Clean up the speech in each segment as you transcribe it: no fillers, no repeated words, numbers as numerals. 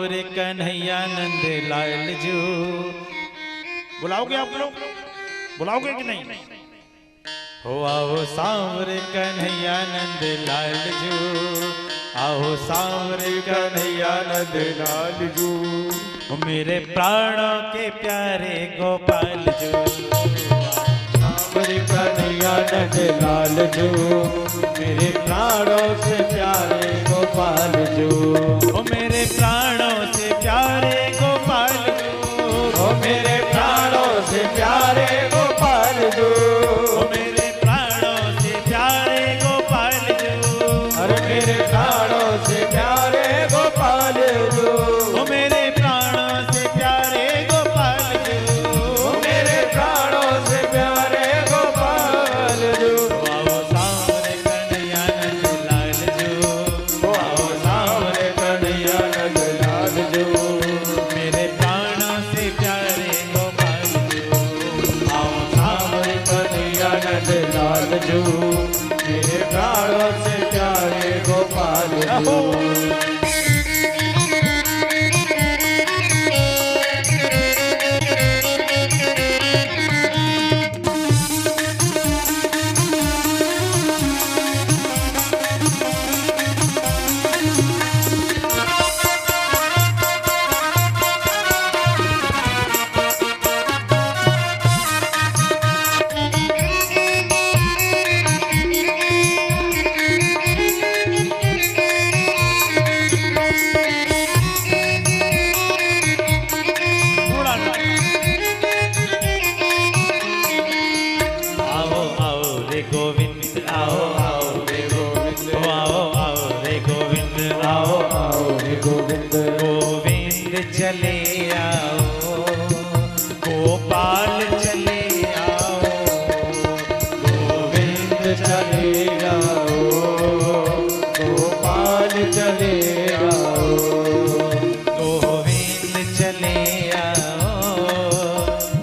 सांवरे कन्हैया नंद लाल जू। बुलाओगे आप लोग, बुलाओगे कि नहीं? हो आओ सांवरे कन्हैया नंद लाल जू, आओ सांवरे कन्हैया नंद लाल जू। मेरे प्राणों के प्यारे गोपाल जू, सांवरे कन्हैया नंद लाल जू। मेरे प्राणों से प्यारे गोपाल जू, ओ मेरे प्राणों से प्यारे गोपाल जू, ओ मेरे प्राणों से प्यारे गोपाल जू, ओ मेरे प्राणों से प्यारे गोपाल जू। अरे मेरे प्राणों से प्यारे गोपाल जू, ओ मेरे प्राणों से प्यारे गोपाल जू, ओ मेरे प्राणों से प्यारे गोपाल जू। आओ सांवरे कन्हैया नंद लाल जू, आओ सांवरे कन्हैया नंद लाल जू। मेरे प्राणों से प्यारे गोपाल जू, आओ सांवरे कन्हैया नंद लाल जू। मेरे प्राणों से प्यारे गोपाल जू। गोविंद चले आओ, गोपाल चले आओ, गोविंद चले आओ, गोपाल चले आओ, गोविंद चले आओ,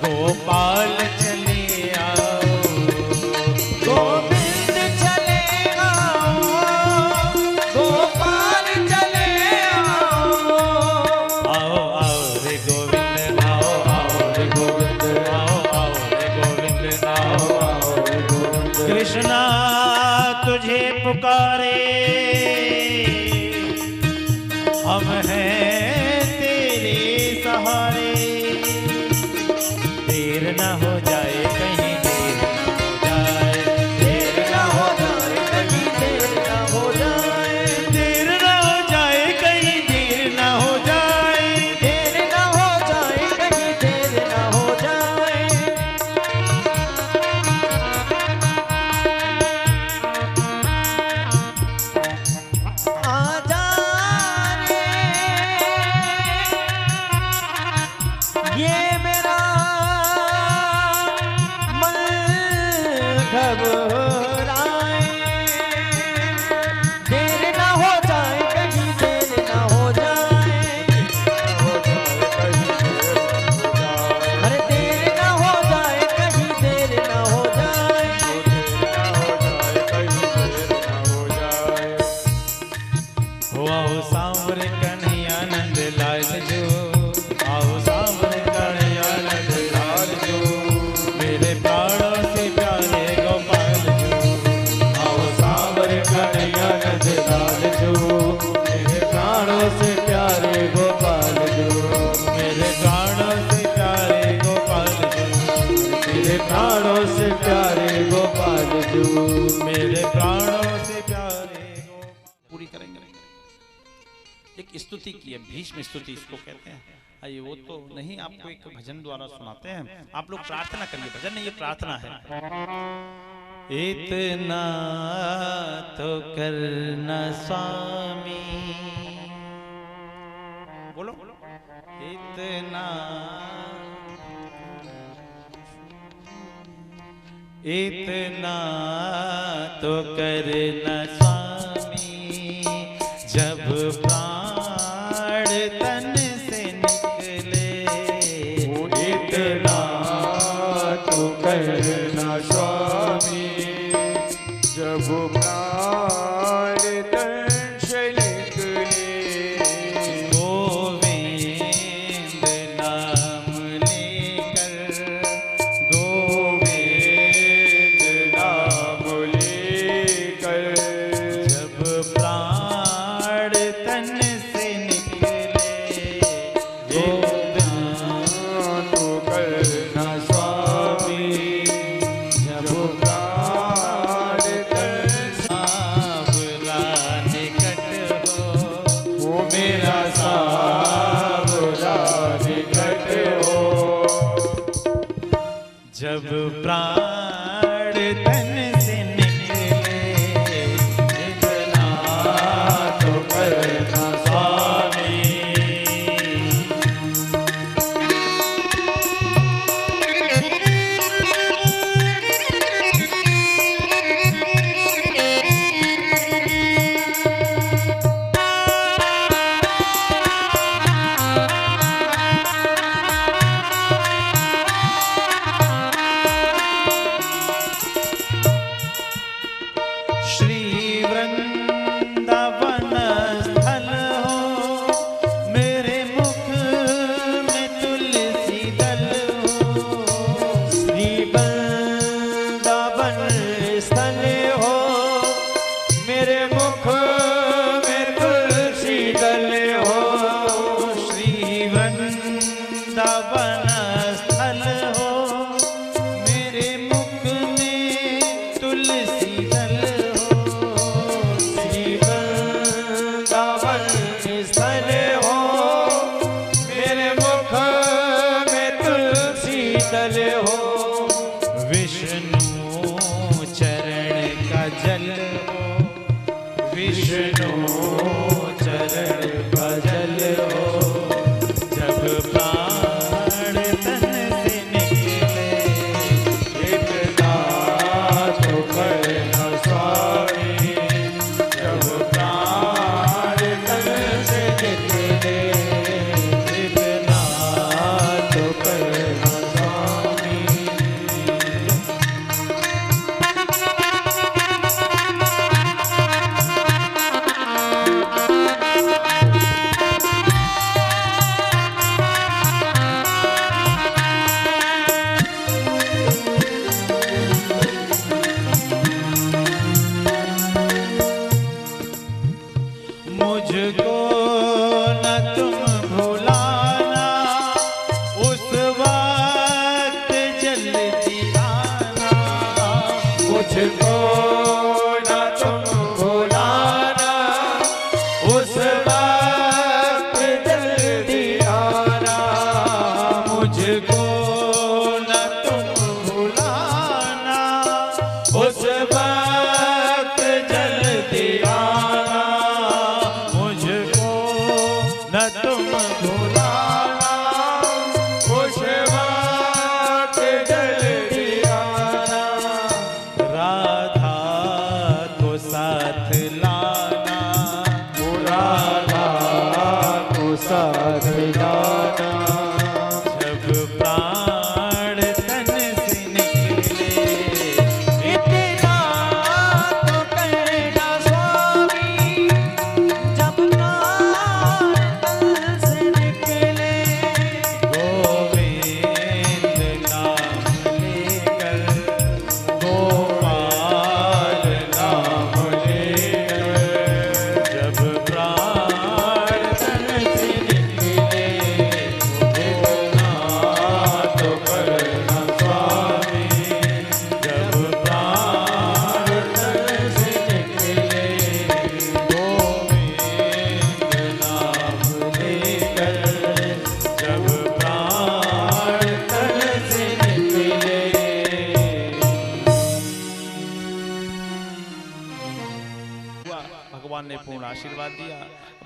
गोपाल चले आओ, गोविंद चले आओ, गोपाल चले आओ। आओ आओ रे गोविंद आओ, आओ रे गोविंद आओ, आओ रे गोविंद आओ, आओ रे गोविंद। कृष्णा तुझे पुकारे, हम हैं तेरे सहारे। देर न हो जाए कहीं, देर न हो जाए, देर न हो जाए कहीं, देर न हो जाए, देर न हो जाए कहीं, देर न हो जाए, देर न हो जाए कहीं, देर न हो जाए। आजा रे, ये मेरा मन घबराए। देर न हो जाए कहीं, देर न हो जाए, अरे देर न हो जाए कहीं, देर न हो जाए। हो आओ सांवरे कन्हैया नंद लाल जू, आओ सांवरे कन्हैया नंद लाल जू। मेरे प्राणों से प्यारे गोपाल जू, आओ सांवरे कन्हैया नंद लाल जू। मेरे प्राणों से प्यारे गोपाल जू, मेरे प्राणों से प्यारे गोपाल जू, मेरे प्राणों से प्यारे गोपाल जू, मेरे प्राणों से प्यारे गोपाल। पूरी करेंगे। एक स्तुति की है, भीष्म स्तुति इसको कहते हैं। आइए वो तो नहीं, आपको एक भजन द्वारा सुनाते हैं। आप लोग प्रार्थना करिए, भजन नहीं ये प्रार्थना है। इतना तो करना स्वामी, बोलो इतना, इतना तो करना स्वामी, जब प्राण तन से निकले। इतना तो करना स्वामी, जब प्राण तन से निकले। गोविंद प्राण तन से निकले, इतना तो करना स्वामी।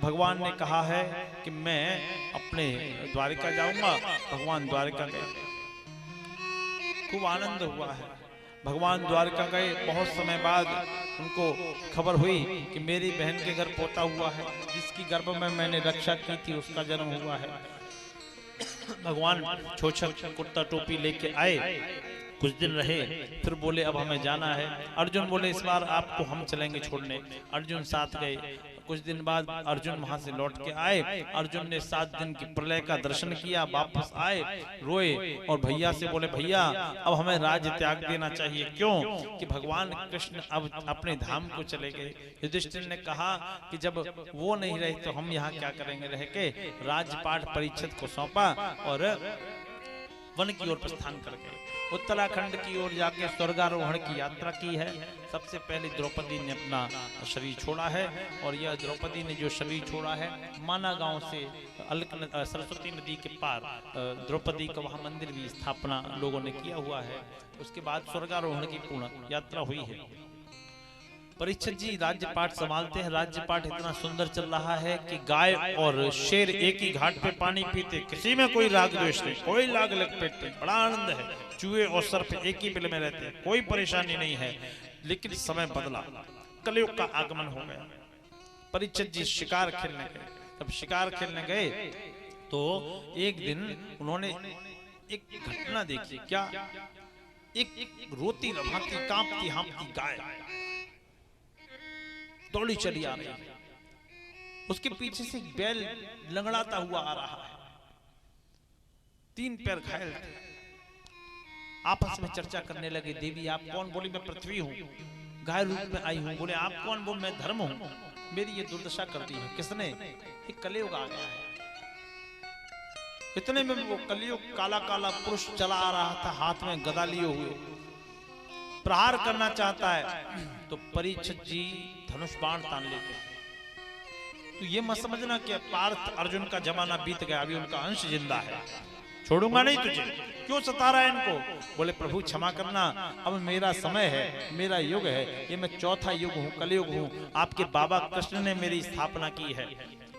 भगवान ने कहा है कि मैं अपने द्वारिका जाऊंगा। भगवान द्वारिका गए, खूब आनंद हुआ है। भगवान द्वारिका गए, बहुत समय बाद उनको खबर हुई कि मेरी बहन के घर पोता हुआ है, जिसकी गर्भ में मैंने रक्षा की थी उसका जन्म हुआ है। भगवान छोछक कुर्ता टोपी लेके आए, कुछ दिन रहे, फिर बोले अब हमें जाना है। अर्जुन बोले इस बार आपको हम चलेंगे छोड़ने। अर्जुन साथ गए। कुछ दिन बाद अर्जुन वहां से लौट के आए। अर्जुन ने 7 दिन की प्रलय का दर्शन किया, वापस आए, रोए और भैया से बोले भैया अब हमें राज्य त्याग देना चाहिए। क्यों? कि भगवान कृष्ण अब अपने धाम को चले गए। युधिष्ठिर ने कहा कि जब वो नहीं रहे तो हम यहाँ क्या करेंगे रह के। राजपाट परीक्षित को सौंपा और वन की ओर प्रस्थान कर गए। उत्तराखंड की ओर जाके स्वर्गारोहण की यात्रा की है। सबसे पहले द्रौपदी ने अपना शरीर छोड़ा है, और यह द्रौपदी ने जो शरीर छोड़ा है, माना गांव से सरस्वती नदी के पार द्रौपदी का वहां मंदिर भी स्थापना लोगों ने किया हुआ है। उसके बाद स्वर्गारोहण की पूर्ण यात्रा हुई है। परीक्षित जी राज्य पाठ संभालते हैं। राज्य पाठ इतना सुंदर चल रहा है कि गाय और शेर एक ही घाट पे पानी पीते, किसी में कोई राग द्वेष नहीं, कोई लाग लपेट नहीं, बड़ा आनंद है। चूहे और सर्प एक ही बिल में रहते हैं, कोई परेशानी नहीं है। लेकिन समय बदला, कलयुग का आगमन हो गया। परीक्षित जी शिकार खेलने गए। जब शिकार खेलने गए तो एक दिन उन्होंने एक घटना देखी। क्या? एक रोती रभाती कांपती हांपती गाय दौड़ी चली आ रही है। उसके पीछे से एक बैल लंगड़ाता हुआ आ रहा है। 3 पैर घायल थे। आपस में चर्चा करने लगे। देवी आप कौन? बोली मैं पृथ्वी हूँ, गाय रूप में आई हूँ। बोले आप कौन? बोल मैं धर्म हूँ। मेरी ये दुर्दशा कर दी है। किसने? एक कलयुग आ गया है। इतने में वो कलयुग काला काला पुरुष चला आ रहा था, हाथ में गदा लिए हुए, प्रहार करना चाहता है। तो परीक्षित जी धनुष बाण तान लेते हैं। तो ये मत समझना कि पार्थ अर्जुन का जमाना बीत गया, अभी उनका अंश जिंदा है, छोड़ूंगा नहीं तुझे। क्यों सता रहा है इनको? बोले प्रभु क्षमा करना, अब मेरा समय है, मेरा युग है, ये मैं चौथा युग हूँ, कलयुग हूँ। आपके बाबा कृष्ण ने मेरी स्थापना की है,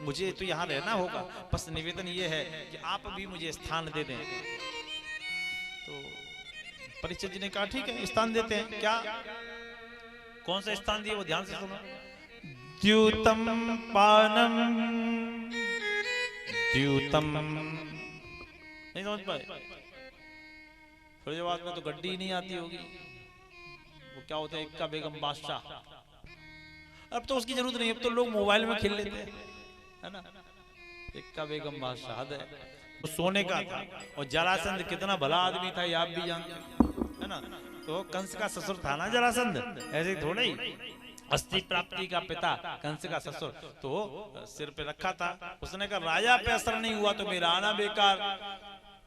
मुझे तो यहाँ रहना होगा। बस निवेदन ये है कि आप भी मुझे स्थान दे दें। तो परीक्षित जी ने कहा ठीक है स्थान देते हैं। क्या? कौन सा स्थान दिया वो ध्यान से सुनो। द्यूतम पानम, द्यूतम नहीं समझ पाए? फरीदाबाद में तो गड्डी ही नहीं आती होगी। वो क्या होता है, इक्का बेगम बादशाह। अब तो उसकी जरूरत नहीं, अब तो लोग मोबाइल में खेल लेते हैं, है ना। इक्का बेगम बादशाह है, वो सोने का था। और जरासंध कितना भला आदमी था, ये आप भी जानते है ना। तो कंस का ससुर था ना जरासंध, ऐसे थोड़ा ही अस्थि प्राप्ति का पिता कंस का ससुर। तो सिर पे रखा था। उसने कहा राजा पे असर नहीं हुआ तो मेरा आना बेकार।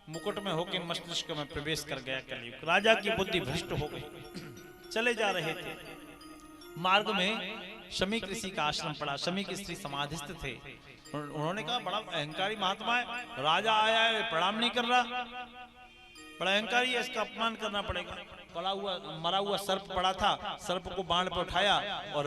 मुकुट में होकर मस्तिष्क में प्रवेश कर गया कलयुग। राजा की बुद्धि भ्रष्ट हो गई। चले जा रहे थे, मार्ग में शमी ऋषि का आश्रम पड़ा। शमी ऋषि समाधिस्थ थे। उन्होंने कहा बड़ा अहंकारी महात्मा है, राजा आया है प्रणाम नहीं कर रहा, बड़ा अहंकारी है, इसका अपमान करना पड़ेगा। पड़ा हुआ मरा हुआ सर्प पड़ा था, सर्प को बाण पर उठाया और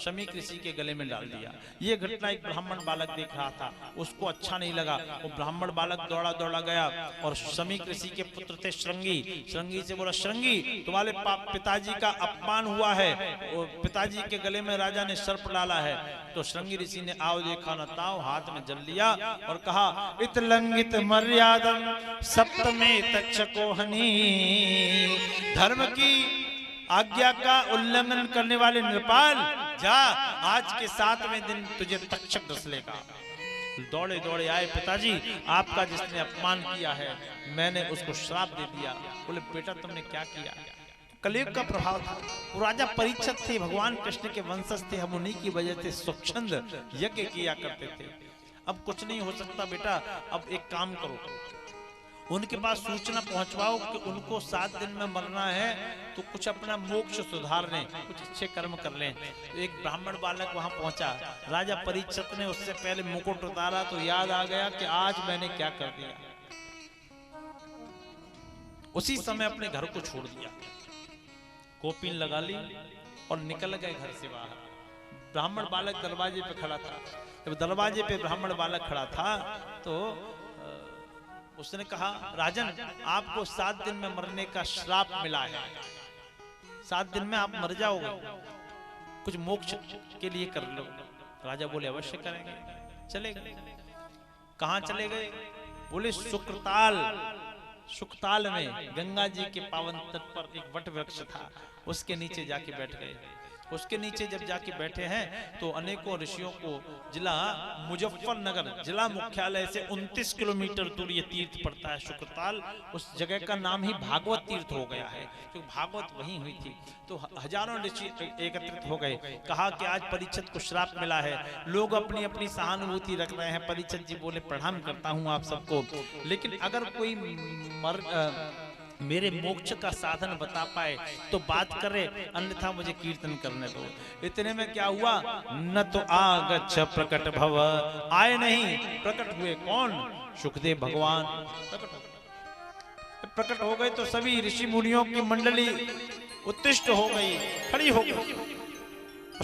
शमी ऋषि के गले में डाल दिया। ये घटना एक ब्राह्मण बालक देख रहा था, उसको अच्छा नहीं लगा। वो ब्राह्मण बालक दौड़ा दौड़ा गया और शमी ऋषि के पुत्र थे श्रृंगी। श्रृंगी से बोला श्रृंगी तुम्हारे पिताजी का अपमान हुआ है, और पिताजी के गले में राजा ने सर्प डाला है। तो श्रृंगी ऋषि ने आओ देखा न ताओ हाथ में जल लिया और कहा इत लंघित मर्यादम सप्तमे तक्षकोहनी। धर्म की आज्ञा का उल्लंघन करने वाले नृपाल, जा आज के 7वें दिन तुझे तक्षक डस लेगा। दौड़े दौड़े आए, पिताजी आपका जिसने अपमान किया है मैंने उसको श्राप दे दिया। बोले बेटा तुमने क्या किया? कलयुग का प्रभाव था। वो राजा परीक्षित थे, भगवान कृष्ण के वंशज थे, हम उन्हीं की वजह से स्वच्छंद यज्ञ किया करते थे। अब कुछ नहीं हो सकता बेटा, अब एक काम करो, उनके पास सूचना पहुंचवाओ कि उनको 7 दिन में मरना है, तो कुछ अपना मोक्ष सुधार लें, कुछ अच्छे कर्म कर लें। तो एक ब्राह्मण बालक वहां पहुंचा। राजा परीक्षित ने उससे पहले मुकुट उतारा तो याद आ गया कि आज मैंने क्या कर दिया। उसी समय अपने घर को छोड़ दिया, कोपिन लगा ली और निकल गए घर से बाहर। ब्राह्मण बालक दरवाजे पे खड़ा था। जब दरवाजे पे ब्राह्मण बालक खड़ा था तो उसने कहा राजन आपको 7 दिन में मरने का श्राप मिला है, 7 दिन में आप मर जाओगे, कुछ मोक्ष के लिए कर लो। राजा बोले अवश्य करेंगे। चले गए। कहां चले गए? बोले सुक्रताल। सुखताल में गंगा जी के पावन तट पर एक वट वृक्ष था, उसके नीचे जाके बैठ गए। उसके नीचे जब जाके बैठे हैं तो अनेकों ऋषियों को जिला मुजफ्फरनगर जिला मुख्यालय से 29 किलोमीटर दूर ये तीर्थ पड़ता है शुक्रताल। उस जगह का नाम ही भागवत तीर्थ हो गया है, क्योंकि भागवत वहीं हुई थी। तो हजारों ऋषि एकत्रित हो गए। कहा कि आज परीक्षित को श्राप मिला है। लोग अपनी अपनी सहानुभूति रख रहे हैं। परीक्षित जी बोले प्रणाम करता हूं आप सबको, लेकिन अगर कोई मेरे मोक्ष का साधन बता पाए तो बात करे, अन्यथा मुझे कीर्तन करने दो। इतने में क्या हुआ, न तो आगच्छ प्रकट भव, आए नहीं, प्रकट हुए कौन, सुखदेव भगवान प्रकट हो गए। तो सभी ऋषि मुनियों की मंडली उत्तिष्ठ हो गई, खड़ी हो गई,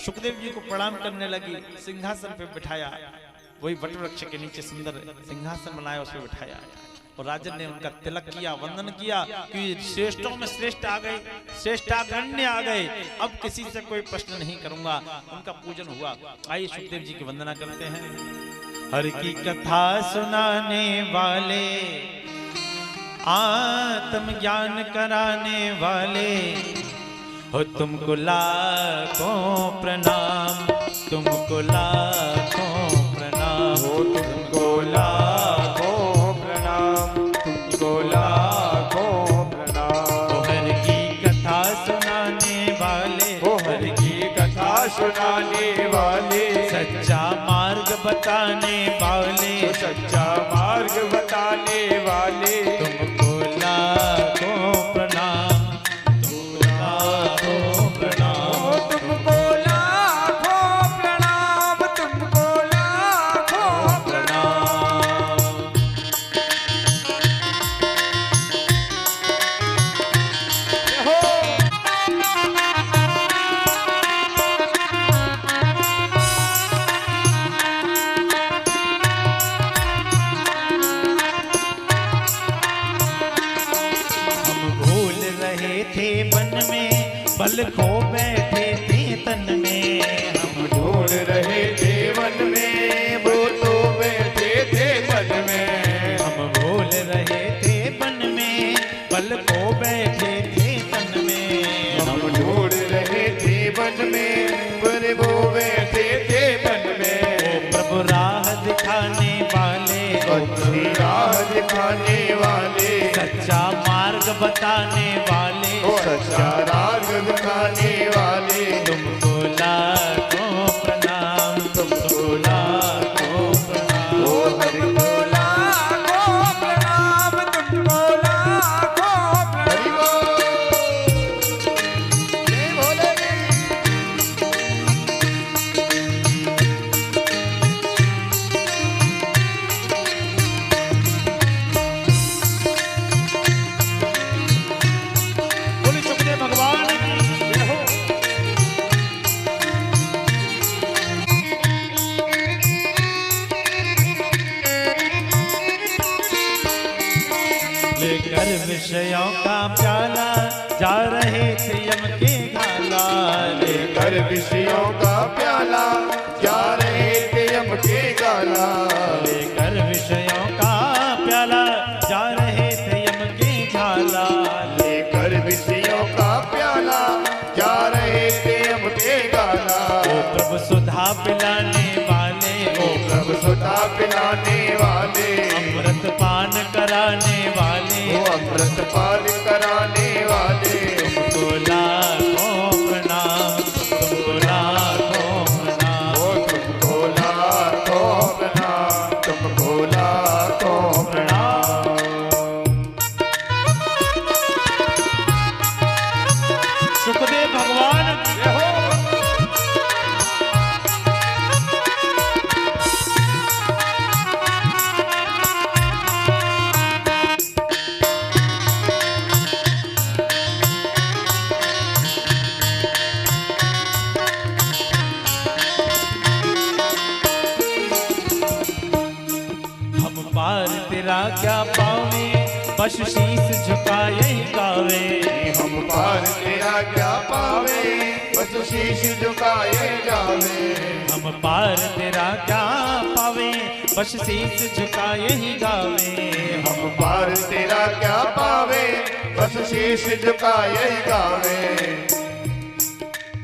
सुखदेव जी को प्रणाम करने लगी। सिंहासन पे बिठाया, वही वट वृक्ष के नीचे सुंदर सिंहासन बनाया, उस पर बिठाया और राजन ने उनका तिलक किया, वंदन किया कि श्रेष्ठों में श्रेष्ठ आ गए, श्रेष्ठागण्य आ गए, अब किसी से कोई प्रश्न नहीं करूंगा। उनका पूजन हुआ। आइए सुखदेव जी की वंदना करते हैं। हर की कथा सुनाने वाले, आत्म ज्ञान कराने वाले, हो तुमको लाखों प्रणाम, तुमको लाखों प्रणाम, हो तुमको लाखों प्रणाम, तुमको लाखों प्रणाम। हर की कथा सुनाने वाले, हर की कथा सुनाने वाले, सच्चा मार्ग बताने वाले, सच्चा मार्ग बताने वाले, तुमको लाखों प्रणाम, तुमको लाखों प्रणाम, तुमको लाखों प्रणाम, तुमको लाखों प्रणाम। बल खो बैठे थे तन में, हम ढूंढ रहे थे वन में, वो तो बैठे थे वन में। हम भूल रहे थे वन में, बल खो बैठे थे तन में। हम ढूंढ रहे थे वन में, पर वो बैठे थे वन में। ओ प्रभु राह दिखाने वाले, अच्छी राह दिखाने वाले, सच्चा मार्ग बताने वाले, सच्चा राग दिखाने वाले, तुमको लाखों प्रणाम, तुमको लाखों प्रणाम। ओ तुमको लाखों प्रणाम, तुमको लाखों प्रणाम। जय भोले। बोले सुखदेव भगवान की जय हो। लेकर विषयों का प्याला, जा रहे थे यम के घाला, लेकर विषयों का प्याला, जा रहे थे यम के गाला। लेकर विषयों का प्याला, जा रहे थे यम के घाला। लेकर विषयों का प्याला, जा रहे थे यम के गाला। ओ प्रभु सुधा पिलाने वाले, ओ प्रभु सुधा पिलाने वाले, अमृत पान कराने वाले, ओ अमृत पान कराने वाले, तुमको लाखों प्रणाम, तुमको लाखों प्रणाम। ओ तुमको लाखों प्रणाम, तुमको लाखों प्रणाम। सुखदेव भगवान की जय हो। हम पार तेरा क्या पावे, बस शीस झुकाए गावे। हम पार तेरा क्या पावे, बस शीश झुकाए जावे। हम पार तेरा क्या पावे, बस शीस झुकाए ही गावे। हम पार तेरा क्या पावे, बस शीश झुकाए गावे।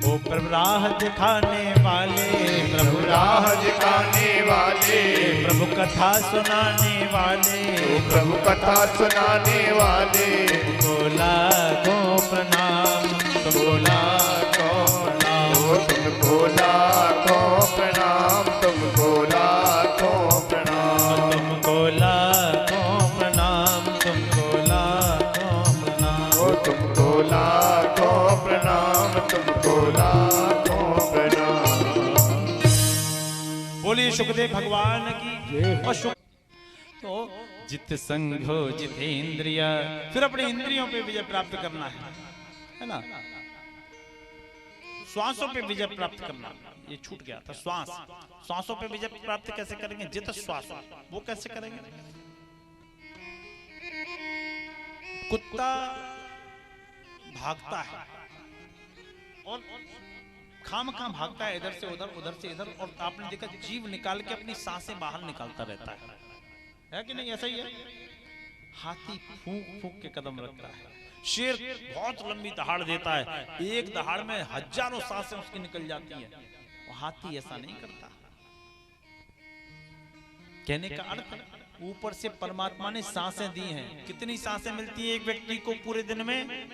ओ प्रभु राह दिखाने वाले, प्रभु राह दिखाने वाले, प्रभु कथा सुनाने वाले, प्रभु कथा सुनाने वाले, तुमको लाखों प्रणाम, तुमको लाखों प्रणाम। ओ तुमको लाखों प्रणाम, तुमको लाखों प्रणाम। तुमको लाखों प्रणाम, तुमको लाखों प्रणाम। लाखों प्रणाम। बोलिए सुखदेव भगवान की। और सुख तो जित संघो जितेंद्रिय, फिर अपने इंद्रियों पे विजय प्राप्त करना है ना। श्वासों पे विजय प्राप्त करना, ये छूट गया था। श्वासों पे विजय प्राप्त कैसे करेंगे? जित श्वास, वो कैसे करेंगे? कुत्ता भागता है और खामखा भागता है, इधर से उधर उधर से इधर, और आपने देखा जीभ निकाल के अपनी सांसें बाहर निकालता रहता है कि नहीं? ऐसा ही है। हाथी फूंक फूंक के कदम रखता है। शेर बहुत लंबी दहाड़ देता है, एक दहाड़ में हजारों सांसें उसकी निकल जाती हैं। और हाथी ऐसा नहीं करता। कहने का अर्थ, ऊपर से परमात्मा ने सांसें दी हैं। कितनी सांसें मिलती है एक व्यक्ति को पूरे दिन में?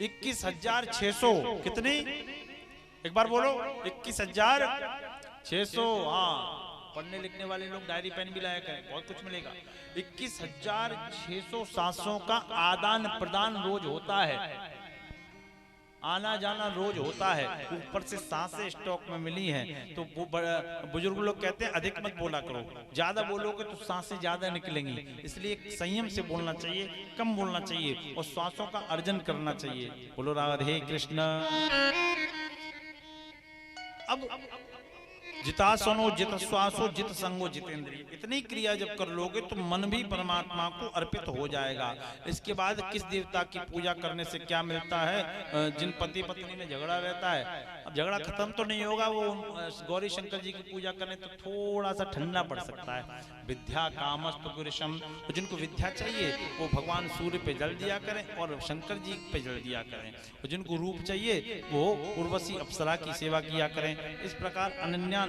21,600। कितनी? एक बार बोलो, 21,600। हाँ, पढ़ने लिखने वाले लोग डायरी पेन भी लाया करें, बहुत कुछ मिलेगा। 21,600 सांसों का आदान प्रदान रोज होता है, आना जाना रोज होता है। ऊपर से सांसें स्टॉक में मिली हैं। तो वो बुजुर्ग लोग कहते हैं अधिक मत बोला करो, ज्यादा बोलोगे तो सांसें ज्यादा निकलेंगी। इसलिए संयम से बोलना चाहिए, कम बोलना चाहिए और श्वासों का अर्जन करना चाहिए। बोलो राधे कृष्ण। अब जितासनो जित श्वासो जित संगो जितेंद्रिय, इतनी क्रिया जब कर लोगे तो मन भी परमात्मा को अर्पित हो जाएगा। इसके बाद किस देवता की पूजा करने से क्या मिलता है? जिन पति पत्नी में झगड़ा रहता है, अब झगड़ा खत्म तो नहीं होगा, वो गौरी शंकर जी की पूजा करने तो थोड़ा सा ठंडा पड़ सकता है। विद्या कामस्तु पुरुषम, तो जिनको विद्या चाहिए वो भगवान सूर्य पे जल दिया करें और शंकर जी पे जल दिया करें। और जिनको रूप चाहिए वो उर्वशी अप्सरा की सेवा किया करें। इस प्रकार अनन्या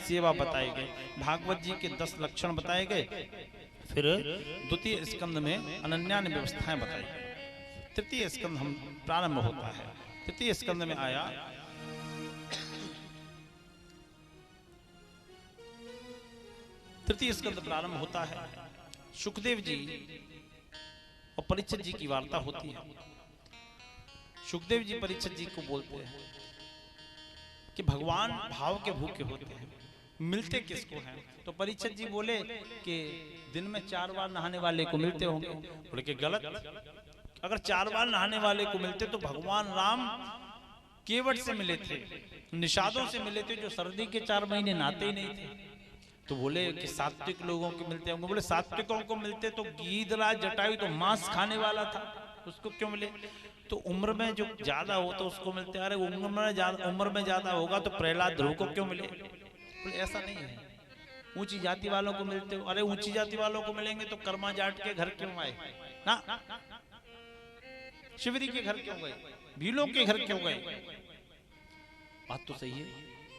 सेवा बताई गई। भागवत जी के 10 लक्षण बताए गए। फिर द्वितीय स्कंद में अनन्या व्यवस्थाएं बताई गई। तृतीय स्कंद हम प्रारंभ होता है। तृतीय स्कंद में आया तृतीय स्कंद प्रारंभ होता है। सुखदेव जी और परीक्षित जी की वार्ता होती है। सुखदेव जी परीक्षित जी को बोलते हैं कि भगवान भाव के भूखे होते हैं, मिलते किसको हैं? तो परीक्षित जी बोले कि दिन में 4 बार नहाने वाले को मिलते होंगे। बोले कि गलत, अगर 4 बार नहाने वाले को मिलते तो भगवान राम केवट से मिले थे, निषादों से मिले थे, जो सर्दी के 4 महीने नहाते ही नहीं थे। तो बोले कि सात्विक लोगों को मिलते होंगे। बोले सात्विकों को मिलते तो गीधराज जटायु तो मांस खाने वाला था, उसको क्यों मिले? तो उम्र में जो ज्यादा हो तो उसको मिलते। अरे उम्र में ज्यादा होगा तो प्रहलाद ध्रुव को क्यों मिले? बोले ऐसा नहीं है, ऊंची जाति वालों को मिलते हो। अरे ऊंची जाति वालों को मिलेंगे तो कर्मा जाट के घर क्यों आए ना? शिवरी के घर क्यों गए? भीलों के घर क्यों गए? बात तो सही है।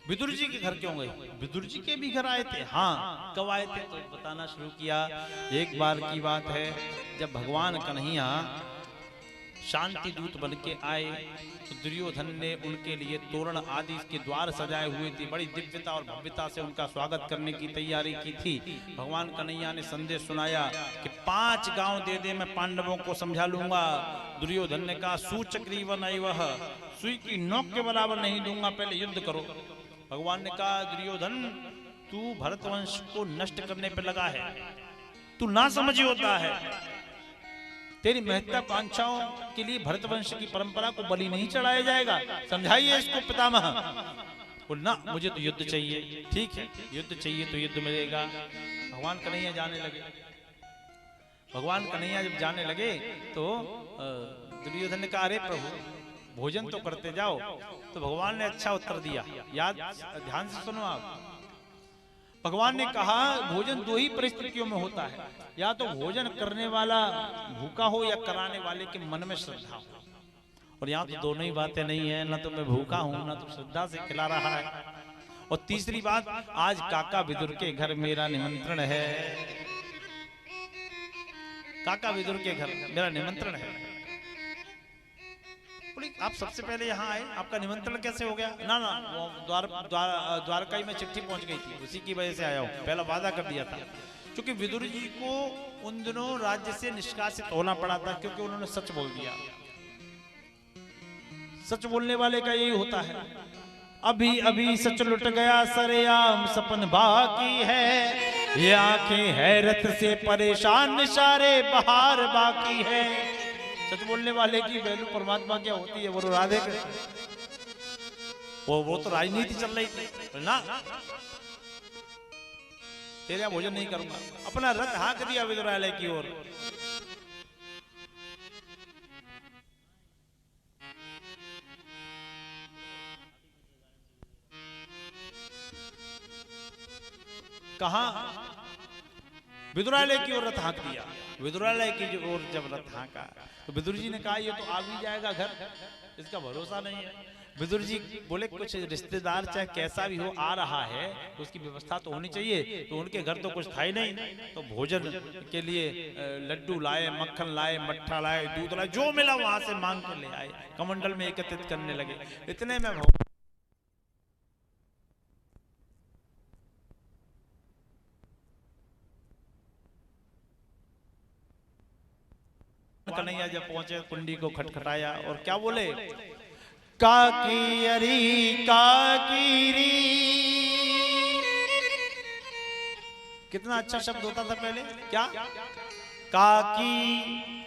विदुर जी के घर क्यों गए? विदुर जी के भी घर आए थे। हाँ, कब आए थे? तो बताना शुरू किया। एक बार की बात है, जब भगवान कन्हैया शांति दूत बन के आए तो दुर्योधन ने उनके लिए तोरण आदि के द्वार सजाए हुए थे। बड़ी दिव्यता और भव्यता से उनका स्वागत करने की तैयारी की थी। भगवान कन्हैया ने संदेश सुनाया कि 5 गांव दे दे, मैं पांडवों को समझा लूंगा। दुर्योधन ने कहा सुचक्रीव नैवह, सुई की नोक के बराबर नहीं दूंगा, पहले युद्ध करो। भगवान ने कहा दुर्योधन तू भरतवंश को नष्ट करने पर लगा है, तू ना समझी होता है। तेरी महत्वाकांक्षाओं के लिए भरतवंश की परंपरा को बलि नहीं चढ़ाया जाएगा, समझाइए इसको पितामह। बोल ना, मुझे तो युद्ध चाहिए। ठीक है, युद्ध चाहिए तो युद्ध मिलेगा। भगवान कन्हैया जाने लगे। भगवान कन्हैया जब जाने लगे तो दुर्योधन ने कहा अरे प्रभु भोजन तो करते जाओ। तो भगवान ने अच्छा उत्तर दिया, याद ध्यान से सुनो आप। भगवान ने कहा भोजन 2 ही परिस्थितियों में होता है, या तो भोजन करने वाला भूखा हो या कराने वाले के मन में श्रद्धा हो। और यहाँ तो दोनों ही बातें नहीं है, ना तो मैं भूखा हूं ना तो श्रद्धा से खिला रहा है। और तीसरी बात, आज काका विदुर के घर मेरा निमंत्रण है। काका विदुर के घर मेरा निमंत्रण है। आप सबसे पहले यहाँ आए, आपका निमंत्रण कैसे हो गया? ना ना, वो द्वारकाई में चिट्ठी पहुंच गई थी, उसी की वजह से आया हूँ। पहला वादा कर दिया था, क्योंकि विदुर जी को उन दिनों राज्य से निष्कासित होना पड़ा था, क्योंकि उन्होंने सच बोल दिया। सच बोलने वाले का यही होता है। अभी अभी सच लुट गया सरेआम सपन बाकी है, ये आंखें हैरत से परेशान निशारे बहार बाकी है। सच बोलने वाले की वैल्यू परमात्मा क्या होती है? वो राधे कृष्ण, वो तो राजनीति चल रही थी ना, तेरे यहाँ भोजन नहीं करूंगा, अपना रथ हाँक दिया विदुरालय की ओर। कहा विदुरालय की ओर रथ हाँक दिया। विदुरालय की ओर जब रथ हाँका तो विदुर जी ने कहा ये तो आ भी जाएगा घर, इसका भरोसा नहीं है। विदुर जी बोले कुछ रिश्तेदार चाहे कैसा भी हो आ रहा है तो उसकी व्यवस्था तो होनी चाहिए। तो उनके घर तो कुछ था ही नहीं, तो भोजन के लिए लड्डू लाए, मक्खन लाए, मट्ठा लाए, दूध लाए, जो मिला वहां से मांग कर ले आए, कमंडल में एकत्रित करने लगे। इतने में कन्हैया जब पहुंचे कुंडी को खटखटाया और क्या बोले, काकी अरी काकीरी। कितना अच्छा शब्द होता था पहले, क्या काकी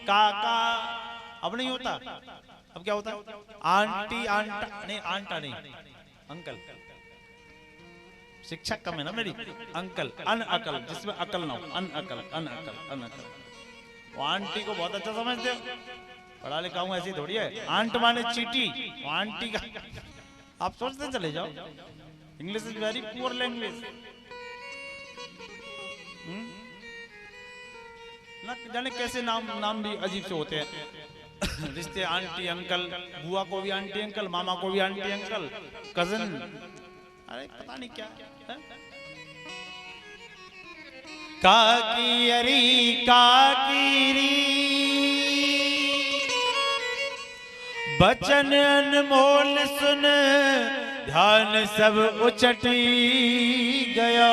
काका, अब नहीं होता, अब क्या होता है आंटी आंटा, नहीं आंटा नहीं, अंकल। शिक्षा कम है ना मेरी, अंकल अनअकल, जिसमें अकल ना हो, अनअकल अनअकल अनअकल। वो आंटी को बहुत अच्छा समझते हो, पढ़ा लिखा हूं ऐसी थोड़ी है। आंट माने चीटी, आंटी का आप सोचते चले जाओ, English is very poor language ना, जाने कैसे नाम भी अजीब से होते हैं। रिश्ते आंटी अंकल, बुआ को भी आंटी अंकल, मामा को भी आंटी अंकल, कजन, अरे पता नहीं क्या है? काकी अरी काकीरी, बचन अनमोल सुन ध्यान सब उचटी गया।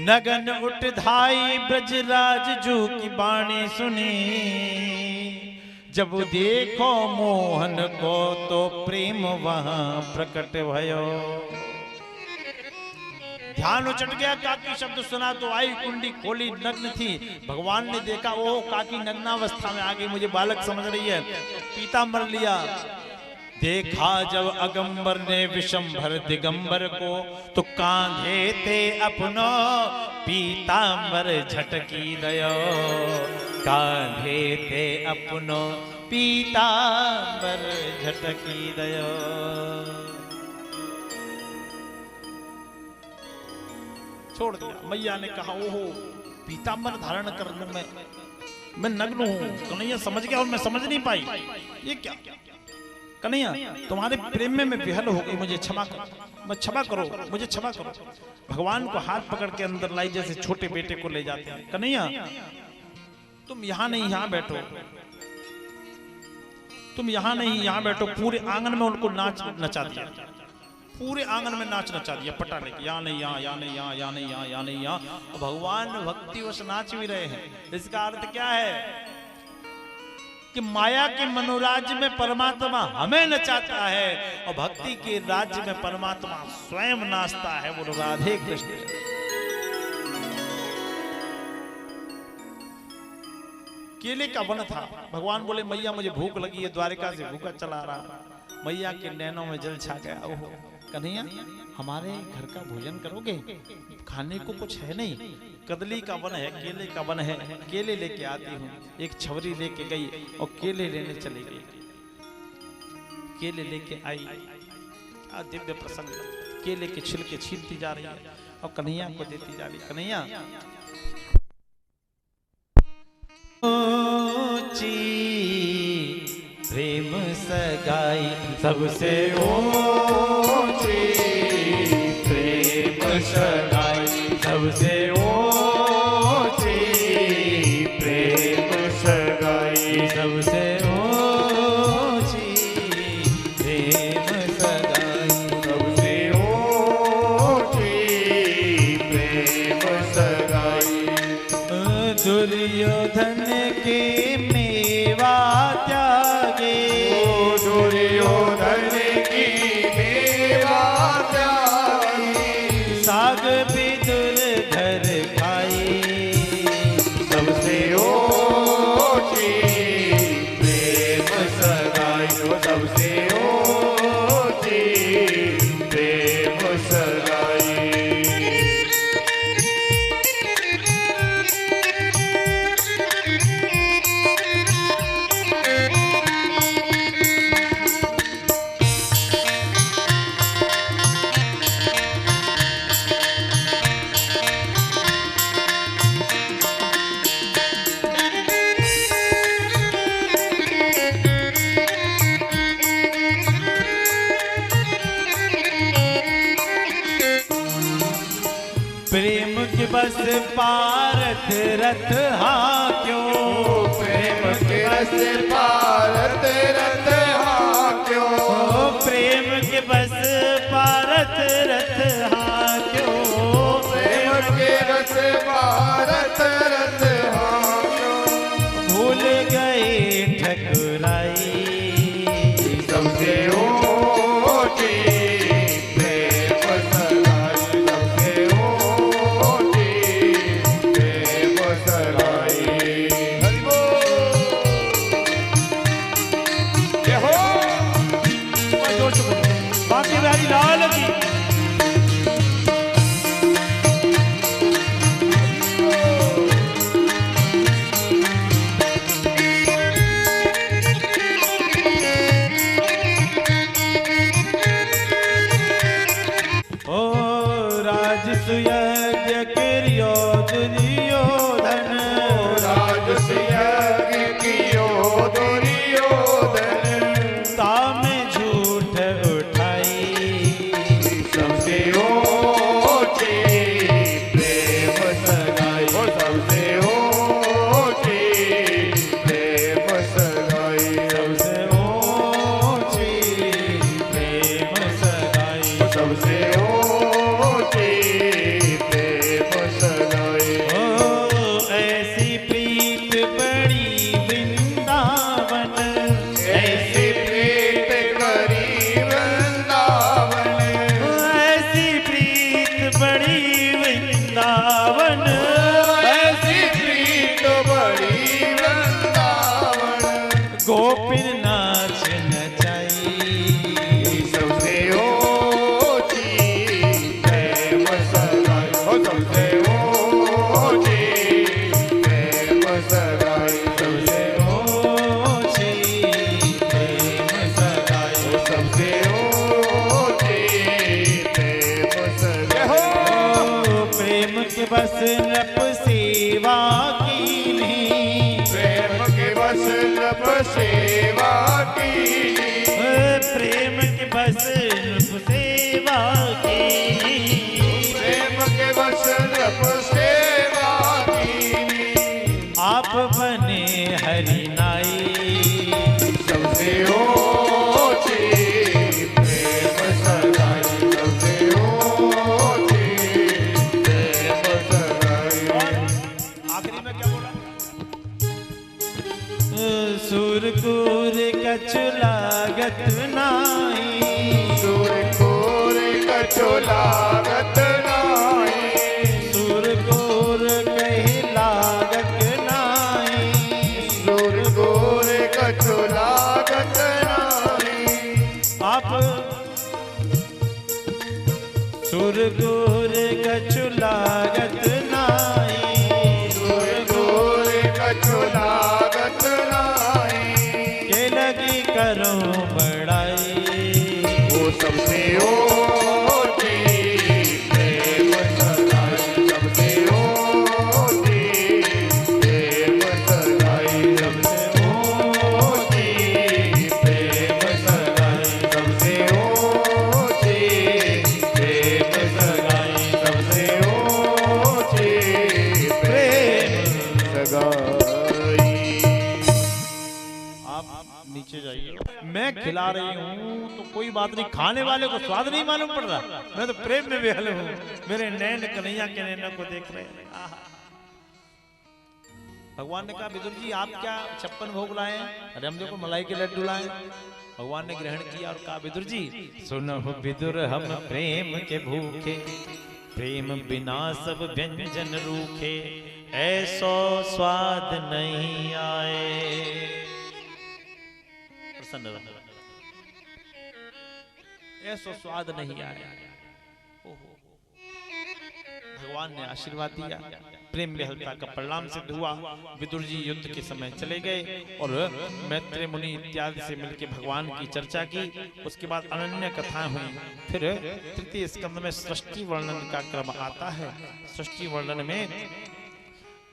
नगन उठ धाई ब्रजराज जू की बाणी सुनी, जब देखो मोहन को तो प्रेम वहां प्रकट भयो। ध्यान उचट गया, काकी शब्द सुना तो आई कुंडी खोली, नग्न थी। भगवान ने देखा ओ काकी नग्नावस्था में आ गई, मुझे बालक समझ रही है, तो पीतांबर लिया। देखा जब अगंबर ने विशंभर दिगंबर को, तो कांधे थे अपनो पीतांबर झटकी दयो। कांधे थे अपनो पीतांबर झटकी दयो। छोड़ दिया। मैया ने कहा ओहो पीतांबर धारण करने में मैं नग्न हूं। कन्हैया समझ गया और मैं समझ नहीं पाई ये क्या। कन्हैया तुम्हारे प्रेम में मैं विहल हो गई, मुझे क्षमा करो, मैं क्षमा करो, मुझे क्षमा करो। भगवान को हाथ पकड़ के अंदर लाई जैसे छोटे बेटे को ले जाते हैं। कन्हैया तुम यहाँ नहीं यहाँ बैठो, तुम यहाँ नहीं यहाँ बैठो। पूरे आंगन में उनको नाच नचा दिया, पूरे आंगन में नाच नचा दिया पटा लेके, यहाँ नहीं यहाँ, यहाँ नहीं यहाँ, यहाँ नहीं यहाँ, यहाँ नहीं यहाँ। भगवान भक्ति वश नाच भी रहे हैं। इसका अर्थ क्या है कि माया के मनोराज्य में परमात्मा हमें नचाता है और भक्ति के राज्य में परमात्मा स्वयं नाचता है। बोलो राधे कृष्ण। केले का वन था। भगवान बोले मैया मुझे भूख लगी है, द्वारिका से भूखा चला रहा। मैया के नैनों में जल छा गया। ओहो कन्हैया हमारे घर का भोजन करोगे? खाने को कुछ है नहीं। कदली का वन है, केले का वन है, केले लेके आती हूँ। एक छवरी लेके गई और केले लेने चली गई। केले लेके आई, दिव्य प्रसंग। केले के छिलके छीलती जा रही है और कन्हैया को देती जा रही है। कन्हैया प्रेम सगाई सबसे ऊंची, प्रेम सगाई सबसे ऊंची, प्रेम सगाई सबसे ऊंची, प्रेम सगाई सबसे ऊंची, प्रेम सगाई। दुर्योधन के मेवा त्यागे, बस पारत रथ हाँ क्यों, प्रेम के रस पारत रथ हाँ क्यों, प्रेम के बस पारत रथ हाँ क्यों, प्रेम के रस पारत रथ हाँ क्यों, भूल गए ठकुराई सबसे ऊंची प्रेम सगाई, सबसे ऊंची प्रेम सगाई। हरि बोल। जय हो। जोर से बोलो, बाकी बिहारी लाल की। ओ राजसुयज्ञ करियो दुर्योधन, राजसुयज्ञ कियो दुर्योधन, ताम झूठ उठाई सबसे ऊंची प्रेम सगाई, ओ सबसे ऊंची प्रेम सगाई, सबसे ऊंची प्रेम सगाई, सबसे ऊंची प्रेम सगाई। ओ ऐसी प्रीत बड़ी वृंदावन, ऐसी प्रीत करी वृंदावन, ऐसी प्रीत बड़ी वृंदावन, ऐसी प्रीत बड़ी वृंदावन, गोपिन नाच नचाई सबसे ऊंची प्रेम सगाई, ओ सबसे ऊंची प्रेम सगाई, सबसे ऊंची प्रेम सगाई, ओ सबसे ऊंची प्रेम सगाई। ओ प्रेम के बस नप सेवा की नहीं, प्रेम के बस नभ सेवा की, प्रेम के बस नप सेवा की, प्रेम के बस नभ सेवा की, आप बने हरि नाई सबसे ऊंची प्रेम सगाई, सबसे ऊंची प्रेम सगाई। आखिरी में क्या बोला? सुरकुर कछु लागत नाई, सूर कोर कछु लागत नाही, सुरकुर कही लागत नाई, सूर कोर कछु लागत नाही, आप सुरकुर कछु लागत नाई, सूर कोर कछु लागत नाही, के लगी करो बड़ाई वो सबसे ऊंची प्रेम सगाई, सबसे ऊंची प्रेम सगाई, सबसे ऊंची प्रेम सगाई, सबसे ऊंची प्रेम सगाई, सबसे ऊंची प्रेम सगाई। आप नीचे जाइए। मैं खिला रही हूँ तो कोई बात नहीं, खाने वाले को स्वाद नहीं मालूम पड़ रहा, मैं तो प्रेम में बेहल हूँ। मेरे नैन कन्हैया के नैनों को देख रहे हैं। आहा। भगवान ने कहा विदुर जी आप क्या 56 भोग लाए हैं? अरे हम देखो मलाई के लड्डू लाए। भगवान ने ग्रहण किया और कहा विदुर जी सुनो विदुर हम प्रेम के भूखे, प्रेम बिना सब व्यंजन रूखे, ऐसो स्वाद नहीं आए। प्रसन्न रहो। ऐसा स्वाद नहीं आया। ओहो। भगवान ने आशीर्वाद दिया, प्रेम विहलता का परिणाम सिद्ध हुआ। विदुर जी युद्ध के समय चले गए और मैत्रेय मुनि इत्यादि से मिलकर भगवान की चर्चा की। उसके बाद अनन्य कथाएं हुई। फिर तृतीय स्कंद में सृष्टि वर्णन का क्रम आता है। सृष्टि वर्णन में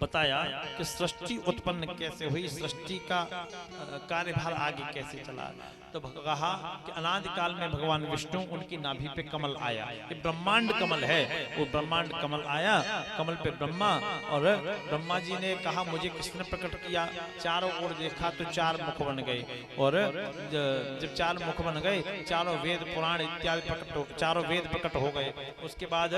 बताया कि सृष्टि उत्पन्न कैसे हुई, सृष्टि का कार्यभार आगे कैसे चला। तो कहा कि अनादि काल में भगवान विष्णु उनकी नाभि पे कमल आया, ये ब्रह्मांड कमल है, वो ब्रह्मांड कमल आया, कमल पे ब्रह्मा, और ब्रह्मा जी ने कहा मुझे किसने प्रकट किया, चारों ओर देखा तो चार मुख बन गए, और जब चार मुख बन गए चारों वेद पुराण इत्यादि चारों वेद प्रकट हो गए। उसके बाद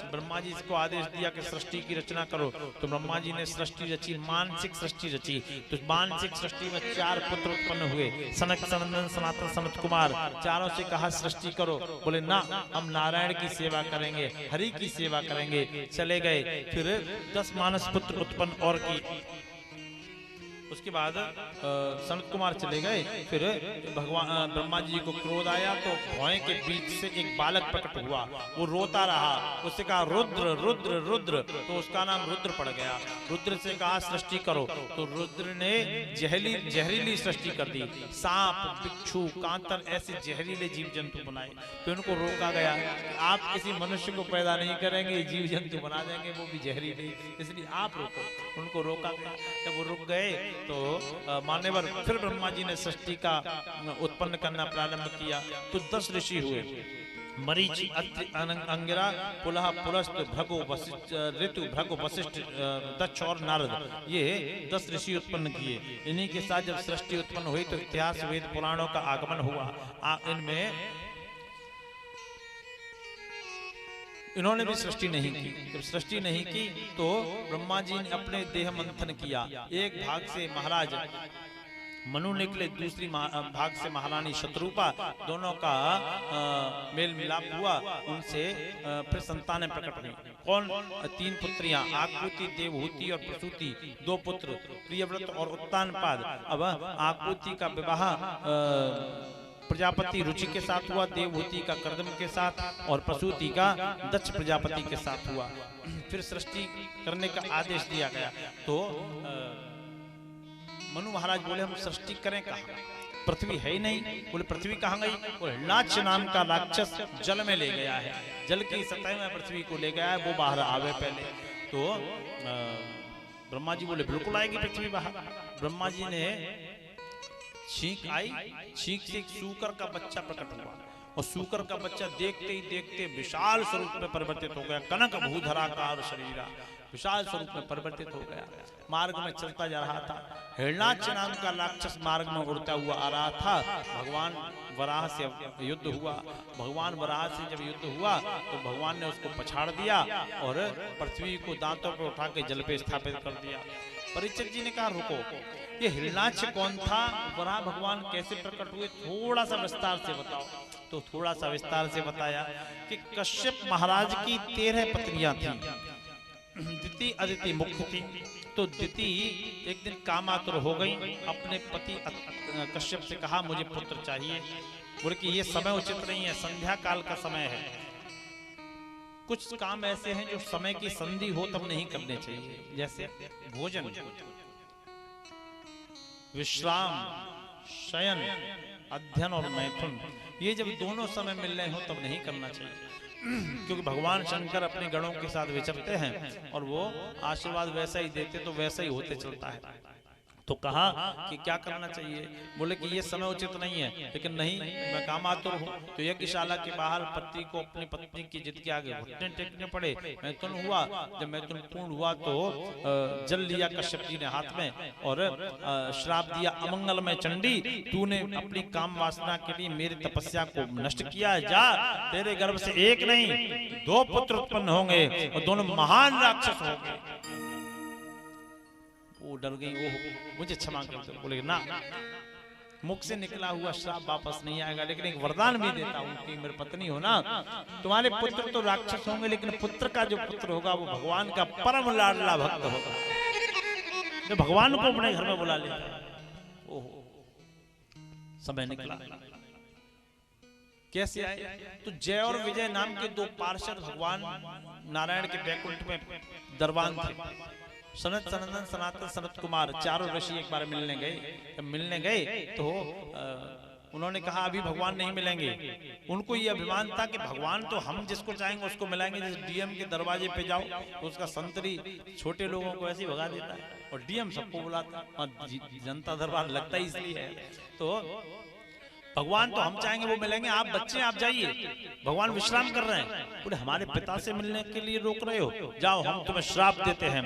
ब्रह्मा जी को आदेश दिया कि सृष्टि की रचना करो, तो ब्रह्मा जी ने सृष्टि रची, मानसिक सृष्टि रची। तो मानसिक सृष्टि में चार पुत्र उत्पन्न हुए, सनक सनंदन सनातन सनत कुमार। चारों से कहा सृष्टि करो, बोले ना हम नारायण की सेवा करेंगे, हरि की सेवा करेंगे। चले गए, फिर 10 मानस पुत्र उत्पन्न और की। उसके बाद सनत कुमार चले गए, फिर भगवान ब्रह्मा जी को क्रोध आया, तो भौएं के बीच से एक बालक प्रकट हुआ, वो रोता रहा, उससे कहा रुद्र रुद्र रुद्र, तो उसका नाम रुद्र पड़ गया। रुद्र से कहा सृष्टि करो, तो रुद्र ने जहरीली सृष्टि कर दी, सांप बिच्छू कांतर ऐसे जहरीले जीव जंतु बनाए। तो उनको रोका गया, आप किसी मनुष्य को पैदा नहीं करेंगे, जीव जंतु बना देंगे, वो भी जहरीले, इसलिए आप रोको। उनको रोका गया, जब वो रुक गए तो मान्यवर फिर ब्रह्मा जी ने सृष्टि का उत्पन्न करना प्रारंभ किया। तो 10 ऋषि हुए, मरीचि अत्रि अंगिरा पुलह पुलस्त भृगु वशिष्ठ ऋतु भृगु वशिष्ठ दक्ष और नारद, ये 10 ऋषि उत्पन्न किए। इन्हीं के साथ जब सृष्टि उत्पन्न हुई तो इतिहास वेद पुराणों का आगमन हुआ। इनमें इन्होंने भी सृष्टि नहीं की। जब सृष्टि नहीं की तो ब्रह्मा जी ने अपने देह मंथन किया। एक भाग से महाराज मनु निकले, दूसरी भाग से महारानी शत्रुपा, दोनों का मेल मिलाप हुआ, उनसे फिर संतानें प्रकट हुई। कौन? 3 पुत्रियां, आकृति, देवहूति और प्रसूति, 2 पुत्र प्रियव्रत और उत्तानपाद। अब आकृति का विवाह प्रजापति रुचि के साथ हुआ, देवहूति का कर्दम के साथ, और प्रसूति का दक्ष प्रजापति के साथ हुआ। फिर सृष्टि करने का आदेश दिया गया। तो मनु महाराज बोले हम सृष्टि करें कहाँ, पृथ्वी है ही नहीं। बोले पृथ्वी कहाँ गई? बोले लाच नाम का राक्षस जल में ले गया है, जल की सतह में पृथ्वी को ले गया है, वो बाहर आवे पहले। तो ब्रह्मा जी बोले बिल्कुल आएगी पृथ्वी बाहर। ब्रह्मा जी ने छींक आई, छींक से एक सूकर का बच्चा प्रकट हुआ, और सूकर का बच्चा देखते ही देखते विशाल स्वरूप में परिवर्तित हो गया, कनक भूधराकार शरीरा, विशाल स्वरूप में परिवर्तित हो गया। मार्ग में चलता जा रहा था, हिरण्याक्ष नाम का राक्षस मार्ग में उड़ता हुआ आ रहा था। भगवान वराह से युद्ध हुआ, भगवान वराह से जब युद्ध हुआ तो भगवान ने उसको पछाड़ दिया और पृथ्वी को दांतों पर उठा के जल पे स्थापित कर दिया। परीक्षित जी ने कहा रुको, ये हिरण्याक्ष कौन था, वराह भगवान कैसे प्रकट हुए, थोड़ा सा विस्तार से बताओ। तो थोड़ा सा विस्तार से बताया कि कश्यप महाराज की 13 पत्नियां थी, दिति अदिति मुख्य थी। तो दिति एक दिन कामातुर हो गई, अपने पति कश्यप से कहा मुझे पुत्र चाहिए। बोले कि ये समय उचित नहीं है, संध्या काल का समय है, कुछ काम ऐसे हैं जो समय की संधि हो तब नहीं करने चाहिए, जैसे भोजन, विश्राम, शयन, अध्ययन और मैथुन, ये जब दोनों समय मिल रहे हो तब नहीं करना चाहिए। क्योंकि भगवान शंकर अपने गणों के साथ विचरते हैं और वो आशीर्वाद वैसा ही देते तो वैसा ही होते चलता है। तो कहा कि क्या करना चाहिए? बोले कि ये समय उचित नहीं है, लेकिन नहीं मैं कामातुर हूँ। तो यज्ञशाला के बाहर पति को अपनी पत्नी की जिद के आगे घुटने टेकने पड़े। मैथुन हुआ, जब मैथुन पूर्ण हुआ तो जल लिया कश्यप जी ने हाथ में और श्राप दिया, अमंगलमय चंडी तूने अपनी काम वासना के लिए मेरी तपस्या को नष्ट किया, जा तेरे गर्भ से एक नहीं 2 पुत्र उत्पन्न होंगे और दोनों महान राक्षस होंगे। वो डर गई, ओह मुझे क्षमा कर दो। बोले ना, मुख से निकला हुआ श्राप वापस नहीं आएगा, लेकिन एक वरदान भी देता हूं कि मेरी पत्नी हो ना, तुम्हारे पुत्र तो राक्षस होंगे लेकिन पुत्र का जो पुत्र होगा वो भगवान का परम लाडला भक्त होगा, जो भगवान को अपने घर में बुला लेगा। ओह समय निकला, कैसे आए? तो जय और विजय नाम के 2 पार्षद भगवान नारायण के बैकुंठ में दरबान थे। सनत सनंदन सनातन सनत कुमार, चारों ऋषि एक बार मिलने गए। जब मिलने गए तो उन्होंने कहा अभी भगवान नहीं मिलेंगे। उनको ये अभिमान था कि भगवान तो हम जिसको चाहेंगे उसको मिलाएंगे। जैसे डीएम के दरवाजे पे जाओ तो उसका संतरी छोटे लोगों को ऐसे ही भगा देता है और डीएम सबको बुलाता है। और जनता दरबार लगता ही इसलिए है। तो भगवान तो हम चाहेंगे वो मिलेंगे, आप बच्चे आप जाइए, भगवान विश्राम कर रहे हैं। बोले हमारे पिता से मिलने के लिए रोक रहे हो, जाओ हम तुम्हें श्राप देते हैं,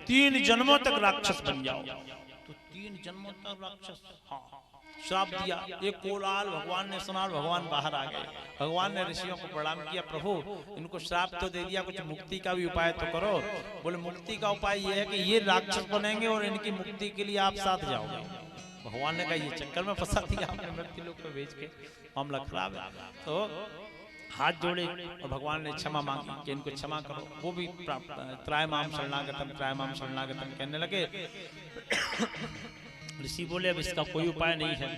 3 जन्मों तक राक्षस बन जाओ। तो 3 जन्मों तक राक्षस, हाँ श्राप दिया। एक कोलाहल भगवान ने सुना, भगवान बाहर आ गए। भगवान ने ऋषियों को प्रणाम किया, प्रभु इनको श्राप तो दे दिया, कुछ मुक्ति का भी उपाय तो करो। बोले मुक्ति का उपाय ये है कि ये राक्षस बनेंगे और इनकी मुक्ति के लिए आप साथ जाओगे। भगवान ने कहा ये चक्कर में फंसा दिया आपने व्यक्ति लोग को भेज के, मामला खराब है। तो हाथ जोड़े और भगवान ने क्षमा मांगी कि इनको क्षमा करो। वो भी त्रायमाम शरणागतम त्रायमाम शरणागतम कहने लगे। ऋषि बोले अब इसका कोई उपाय नहीं है।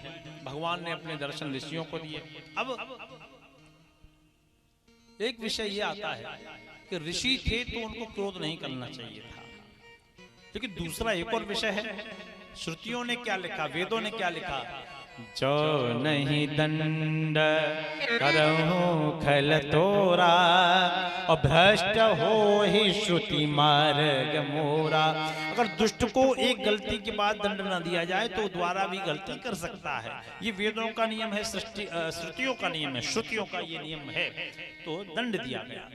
भगवान ने अपने दर्शन ऋषियों को दिए। अब एक विषय ये आता है कि ऋषि थे तो उनको क्रोध नहीं करना चाहिए था, लेकिन दूसरा एक और विषय है। श्रुतियों ने क्या लिखा, वेदों ने क्या लिखा, जो नहीं दंड करहु खल तोरा, और भ्रष्ट हो ही श्रुति मार्ग मोरा। अगर दुष्ट को एक गलती के बाद दंड न दिया जाए तो द्वारा भी गलती कर सकता है। ये वेदों का नियम है, श्रुतियों का नियम है, श्रुतियों का ये नियम है। तो दंड दिया गया।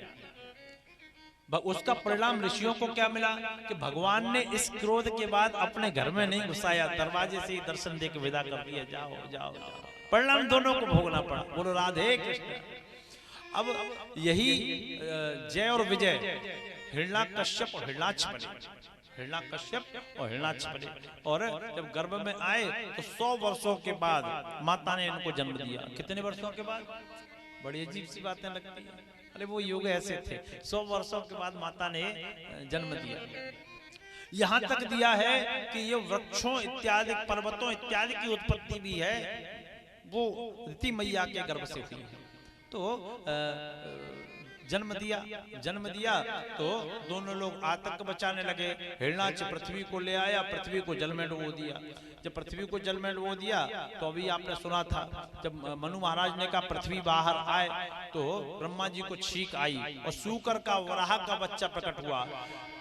उसका परिणाम ऋषियों को क्या मिला कि भगवान ने इस क्रोध के बाद अपने घर में नहीं घुसाया, दरवाजे से ही दर्शन देकर विदा कर दिया, जाओ जाओ जाओ। परिणाम दोनों को भोगना पड़ा। बोलो राधे कृष्ण। अब यही जय और विजय हिरण्याकश्यप और हिरण्याक्ष बने, हिरण्याकश्यप और हिरण्याक्ष बने। और जब गर्भ में आए तो 100 वर्षों के बाद माता ने इनको जन्म दिया। कितने वर्षों के बाद? बड़ी अजीब सी बातें लगती है। अरे वो युग ऐसे थे, 100 वर्षों के बाद माता ने जन्म दिया। यहां तक दिया है कि ये वृक्षों इत्यादि पर्वतों इत्यादि की उत्पत्ति भी है वो ऋति मैया के गर्भ से हुई है। तो जन्म दिया तो दोनों लोग आतंक बचाने लगे। हिरण्याक्ष पृथ्वी को ले आया, पृथ्वी को जल में डुबो दिया। जब पृथ्वी को जल में डुबो दिया तो अभी आपने सुना था जब मनु महाराज ने कहा पृथ्वी बाहर आए तो ब्रह्मा जी को छींक आई और सूकर का वराह का बच्चा प्रकट हुआ।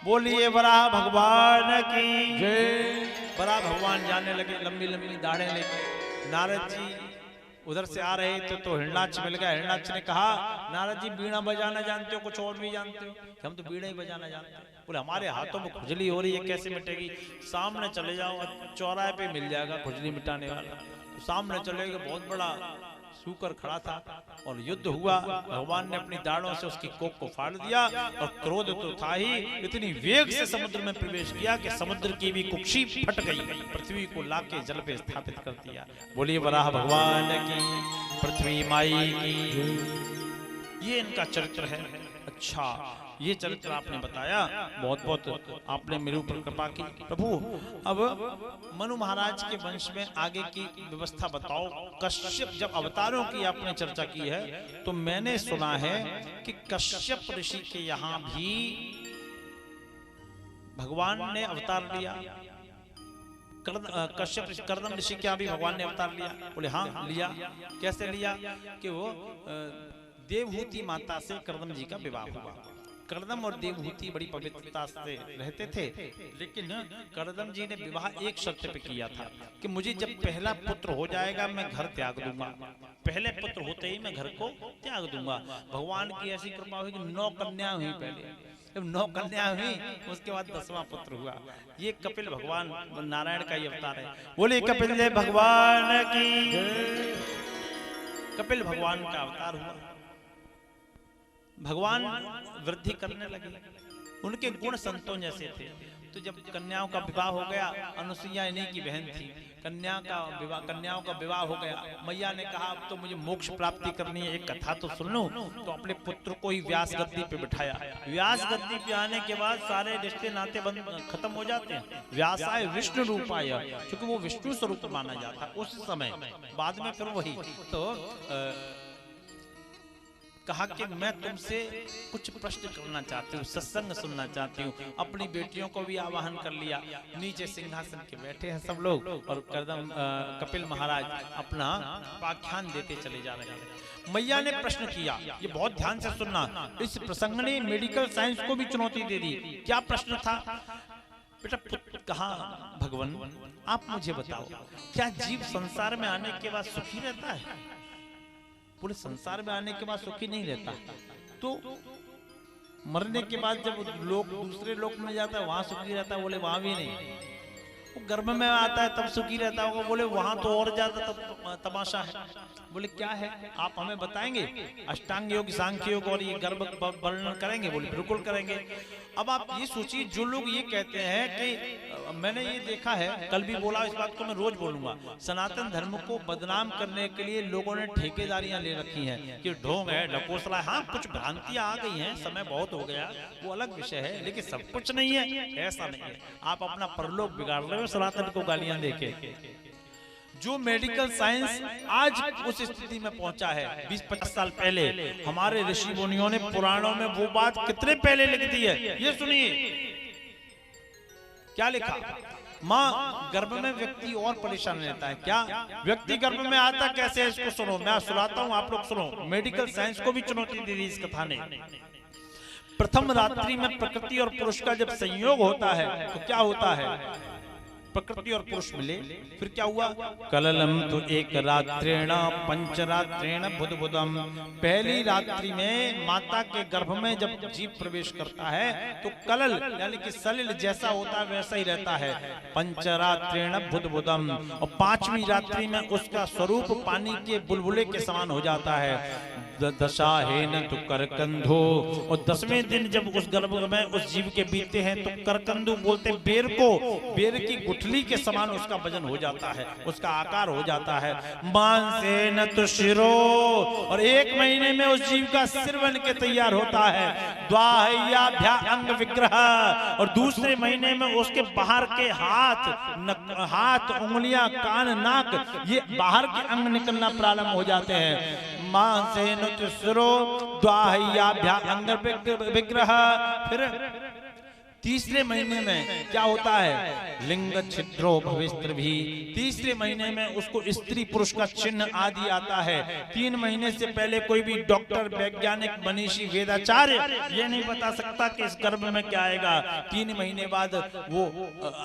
बोलिए वराह भगवान की जय। वराह भगवान जाने लगे लंबी लंबी दाढ़ें लेकर। नारद जी उधर से आ रहे थे तो हिरण्याक्ष मिल गया। हिरण्याक्ष ने कहा नारद जी बीड़ा बजाना जानते हो, कुछ और भी जानते हो? हम तो बीड़ा ही बजाना जानते हैं। बोले हमारे हाथों में खुजली हो रही है, कैसे मिटेगी? सामने चले जाओ, चौराहे पे मिल जाएगा खुजली मिटाने वाला। तो सामने चले गए, बहुत बड़ा सूकर खड़ा था और युद्ध हुआ। भगवान ने अपनी दाढ़ों से उसकी कोख को फाड़ दिया और क्रोध तो था ही, इतनी वेग से समुद्र में प्रवेश किया कि समुद्र की भी कुक्षी फट गई, पृथ्वी को लाके जल पे स्थापित कर दिया। बोलिए वराह भगवान की, पृथ्वी माई की। ये इनका चरित्र है। अच्छा, ये चरित्र आपने बताया, बहुत बहुत आपने मेरे ऊपर कृपा की प्रभु। अब मनु महाराज के वंश में आगे की व्यवस्था बताओ। कश्यप, जब अवतारों की आपने चर्चा की है तो मैंने सुना है कि कश्यप ऋषि के यहाँ भी भगवान ने अवतार लिया। कश्यप कर्दम ऋषि के यहाँ भी भगवान ने अवतार लिया? बोले हाँ लिया। कैसे लिया? कि वो देवहूति माता से कर्दम जी का विवाह हुआ। कर्दम और देवहूति बड़ी पवित्रता से रहते थे, लेकिन कर्दम जी ने विवाह एक शर्त पे किया था कि मुझे जब पहला पुत्र हो जाएगा मैं घर त्याग दूंगा। पहले पुत्र होते ही मैं घर को त्याग दूंगा। भगवान की ऐसी कृपा हुई कि 9 कन्या हुई। पहले जब 9 कन्या हुई उसके बाद 10वां पुत्र हुआ। ये कपिल भगवान नारायण का ये अवतार है। बोले कपिल भगवान की। कपिल भगवान का अवतार हुआ। भगवान वृद्धि करने लगे, उनके गुण संतों जैसे थे। तो जब कन्याओं का विवाह हो गया, अनुसुईया इन्हीं की बहन थी, कन्याओं का विवाह हो गया। मैया ने कहा अब तो मुझे मोक्ष प्राप्ति करनी है, एक कथा तो सुन लूं। तो अपने पुत्र को ही व्यास गद्दी पे बिठाया। व्यास गद्दी पे आने के बाद सारे रिश्ते नाते खत्म हो जाते हैं। व्यासाय विष्णु रूपाय, क्योंकि वो विष्णु स्वरूप माना जाता उस समय। बाद में फिर वही तो कहा कि मैं तुमसे कुछ प्रश्न करना चाहती हूँ, सत्संग सुनना चाहती हूँ। अपनी बेटियों को भी आवाहन कर लिया। नीचे सिंहासन के बैठे हैं सब लोग और कपिल महाराज अपना व्याख्यान देते चले जा रहे हैं। मैया ने प्रश्न किया, ये बहुत ध्यान से सुनना, इस प्रसंग ने मेडिकल साइंस को भी चुनौती दे दी। क्या प्रश्न था? बेटा कहा, भगवान आप मुझे बताओ, क्या जीव संसार में आने के बाद सुखी रहता है? पूरे संसार में आने के बाद सुखी नहीं रहता, तो मरने के बाद जब लोग दूसरे लोक में जाता है वहां सुखी रहता है? बोले वहां भी नहीं। वो गर्भ में आता है तब सुखी रहता होगा? बोले वहां तो और ज्यादा तमाशा है। बोले क्या है, आप हमें बताएंगे? अष्टांग योग, सांख्य योग और ये गर्भ वर्णन करेंगे? बोले बिल्कुल करेंगे। अब आप ये सोचिए, जो लोग ये कहते हैं कि मैंने ये देखा है, कल भी बोला, इस बात को मैं रोज बोलूंगा, सनातन धर्म को बदनाम करने के लिए लोगों ने ठेकेदारियां ले रखी हैं कि ढोंग है, ढकोसला है। हाँ, कुछ भ्रांतियां आ गई हैं, समय बहुत हो गया, वो अलग विषय है, लेकिन सब कुछ नहीं है, ऐसा नहीं है। आप अपना परलोक बिगाड़ रहे हो सनातन को गालियां देके। जो मेडिकल साइंस आज उस स्थिति में पहुंचा है, 20-25 साल पहले हमारे ऋषि मुनियों ने पुराणों में वो बात कितने पहले लिख दी है, ये सुनिए क्या लिखा। माँ गर्भ में व्यक्ति और परेशान रहता है। क्या व्यक्ति गर्भ में आता कैसे है, इसको सुनो, मैं सुनाता हूँ, आप लोग सुनो। मेडिकल साइंस को भी चुनौती दे दी इस कथा ने। प्रथम रात्रि में प्रकृति और पुरुष का जब संयोग होता है तो क्या होता है? प्रकृति और पुरुष मिले, फिर क्या हुआ? कललम तो एक रात्रेण पंचरात्रेण बुधबुधम। पहली रात्रि में माता के गर्भ में जब जीव प्रवेश करता है तो कलल यानी कि सलिल जैसा होता है वैसा ही रहता है। पंचरात्रेण बुधबुधम। और पांचवी रात्रि में उसका स्वरूप पानी के बुलबुले के समान हो जाता है। दशाहेन तो करकंधो। और 10वें दिन जब उस गर्भ में उस जीव के बीतते हैं तो करकंदू बोलते बेर को, बेर की गुठली के समान उसका वजन हो जाता है, उसका आकार हो जाता है। मांसेन तो शिरो। और 1 महीने में उस जीव का सिर बन के तैयार होता है। द्वाह्याभ्या अंग विग्रह। और दूसरे महीने में उसके बाहर के हाथ, उंगलियां, कान, नाक, ये बाहर के अंग निकलना प्रारंभ हो जाते हैं। मांसेन तो शिरो द्वाह्याभ्या अंग विग्रह। फिर तीसरे महीने में क्या होता है? लिंग छिद्रो भविष्य भी। तीसरे महीने में उसको स्त्री पुरुष का चिन्ह आदि आता है। 3 महीने से पहले कोई भी डॉक्टर, वैज्ञानिक, मनीषी, वेदाचार्य ये नहीं बता सकता कि इस गर्भ में क्या आएगा। 3 महीने बाद वो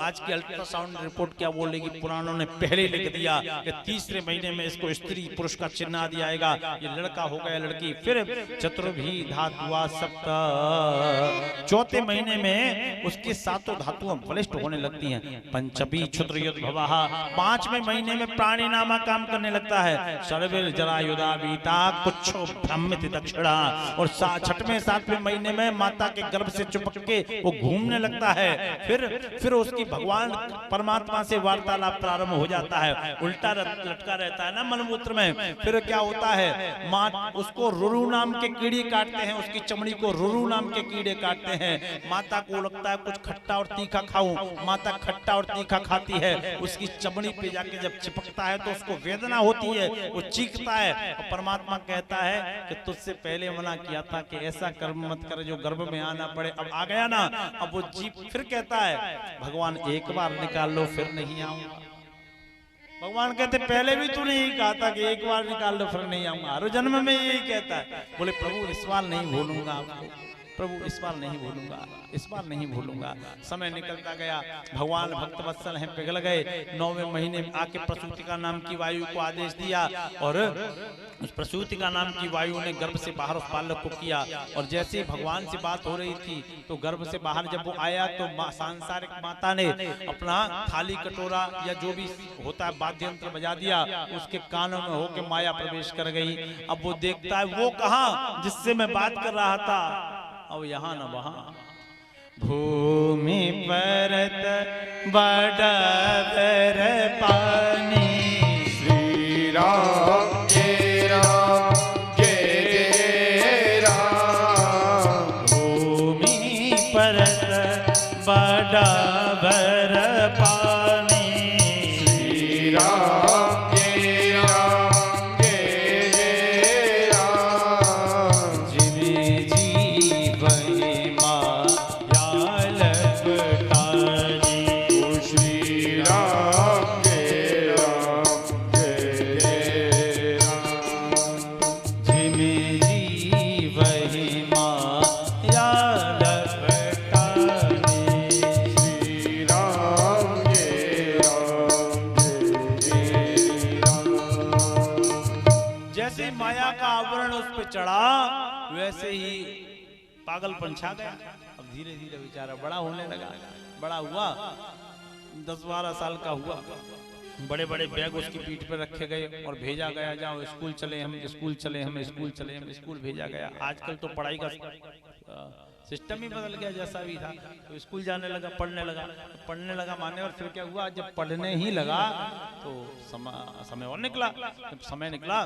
आज की अल्ट्रासाउंड रिपोर्ट क्या बोलेगी, पुराणों ने पहले लिख दिया कि तीसरे महीने में इसको स्त्री पुरुष का चिन्ह आदि आएगा, ये लड़का हो गया, लड़की। फिर चतुर्भी धातुआ सप्त। चौथे महीने में उसकी 7 धातुएं बलिष्ठ होने लगती हैं। पंचमी क्षुद्रयुत भवः। 5वें महीने में प्राणी नामा काम करने लगता है। सर्विल जरायुधा वीता कुच्छो ब्रह्मिति दक्षिणा। और 6वें 7वें महीने में माता के गर्भ से चिपक के वो घूमने लगता है। फिर उसकी भगवान परमात्मा से वार्तालाप प्रारंभ हो जाता है। उल्टा लटका रहता है ना मलमूत्र में। फिर क्या होता है? माँ उसको रुरु नाम के कीड़े काटते हैं, उसकी चमड़ी को रुरु नाम के कीड़े काटते हैं। माता को लगता है कुछ खट्टा और तीखा खाऊं। माता खट्टा और तीखा खाती है। उसकी चमड़ी पे जाके जब चिपकता है तो उसको वेदना होती है, वो चीखता है। और परमात्मा कहता है कि तुझसे पहले मना किया था कि ऐसा कर्म मत कर जो गर्भ में आना पड़े, अब आ गया ना। अब वो जीव फिर कहता है भगवान एक बार निकाल लो फिर नहीं आऊंगा। भगवान कहते पहले भी तूने यही कहा था कि एक बार निकाल लो फिर नहीं आऊंगा। हर जन्म में यही कहता है। बोले प्रभु इस बार नहीं भूलूंगा आपको, प्रभु इस बार नहीं भूलूंगा, इस बार नहीं भूलूंगा। समय निकलता गया, भगवान भक्त वत्सल हैं, पिघल गए। 9वें महीने में आके प्रसूतिका नाम की वायु को आदेश दिया और उस प्रसूतिका नाम की वायु ने गर्भ से बाहर उस बालक को किया। और जैसे ही भगवान से बात हो रही थी तो गर्भ से बाहर जब वो आया तो सांसारिक माता ने अपना थाली कटोरा या जो भी होता है वाद्य यंत्र बजा दिया, उसके कानों में होके माया प्रवेश कर गई। अब वो देखता है वो कहाँ जिससे मैं बात कर रहा था, अब यहाँ न वहाँ। भूमि परत बड़बर पानी। श्री राम जय राम जय जय राम। भूमि परत बड़बर पानी। श्री राम जय राम जय जय राम। पे चढ़ा वैसे ही पागलपन छा गया। अब धीरे धीरे बेचारा बड़ा होने लगा, बड़ा हुआ, 10-12 साल का हुआ। बड़े बड़े बैग उसकी पीठ पे रखे गए और भेजा गया, जाओ स्कूल चले हम, स्कूल चले हम, स्कूल चले हम, स्कूल भेजा गया। आजकल तो पढ़ाई का सिस्टम ही बदल गया, जैसा भी था। तो स्कूल जाने लगा, पढ़ने लगा माने। और फिर क्या हुआ, जब पढ़ने ही लगा तो समय और निकला। जब समय निकला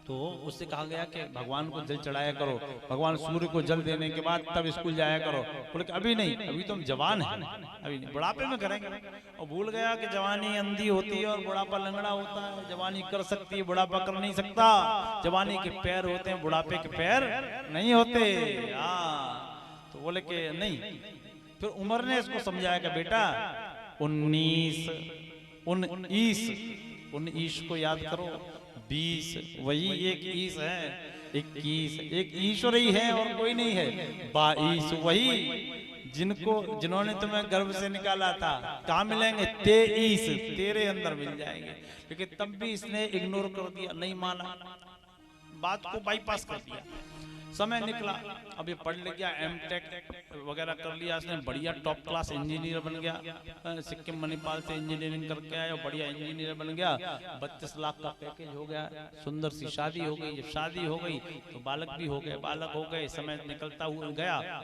तो उससे कहा गया कि भगवान को जल चढ़ाया करो, भगवान सूर्य को जल देने के बाद तब स्कूल जाया करो। बोले कि अभी नहीं, अभी तो हम जवान हैं, अभी नहीं, बुढ़ापे में करेंगे। और भूल गया कि जवानी अंधी होती है और बुढ़ापा लंगड़ा होता है। जवानी कर सकती है, बुढ़ापा कर नहीं सकता। जवानी के पैर होते हैं, बुढ़ापे के पैर नहीं होते। तो बोले कि नहीं। फिर उमर ने इसको समझाया कि बेटा 19 को याद करो, 20 वही एक ईश है, 21 एक ईश्वर ही है और कोई नहीं है। 22 वही जिन्होंने तुम्हें गर्भ से निकाला था। कहाँ मिलेंगे? 23 तेरे अंदर मिल जाएंगे। लेकिन तब भी इसने इग्नोर कर दिया, नहीं माना, बात को बाईपास कर दिया। समय निकला, अब ये पढ़ लिख गया, M.Tech वगैरह कर लिया इसने, बढ़िया टॉप क्लास इंजीनियर बन गया। सिक्किम मणिपाल से इंजीनियरिंग करके आया, बढ़िया इंजीनियर बन गया। 32 लाख का पैकेज हो गया, सुंदर सी शादी हो गई। जब शादी हो गई तो बालक भी हो गए। समय निकलता हुआ गया,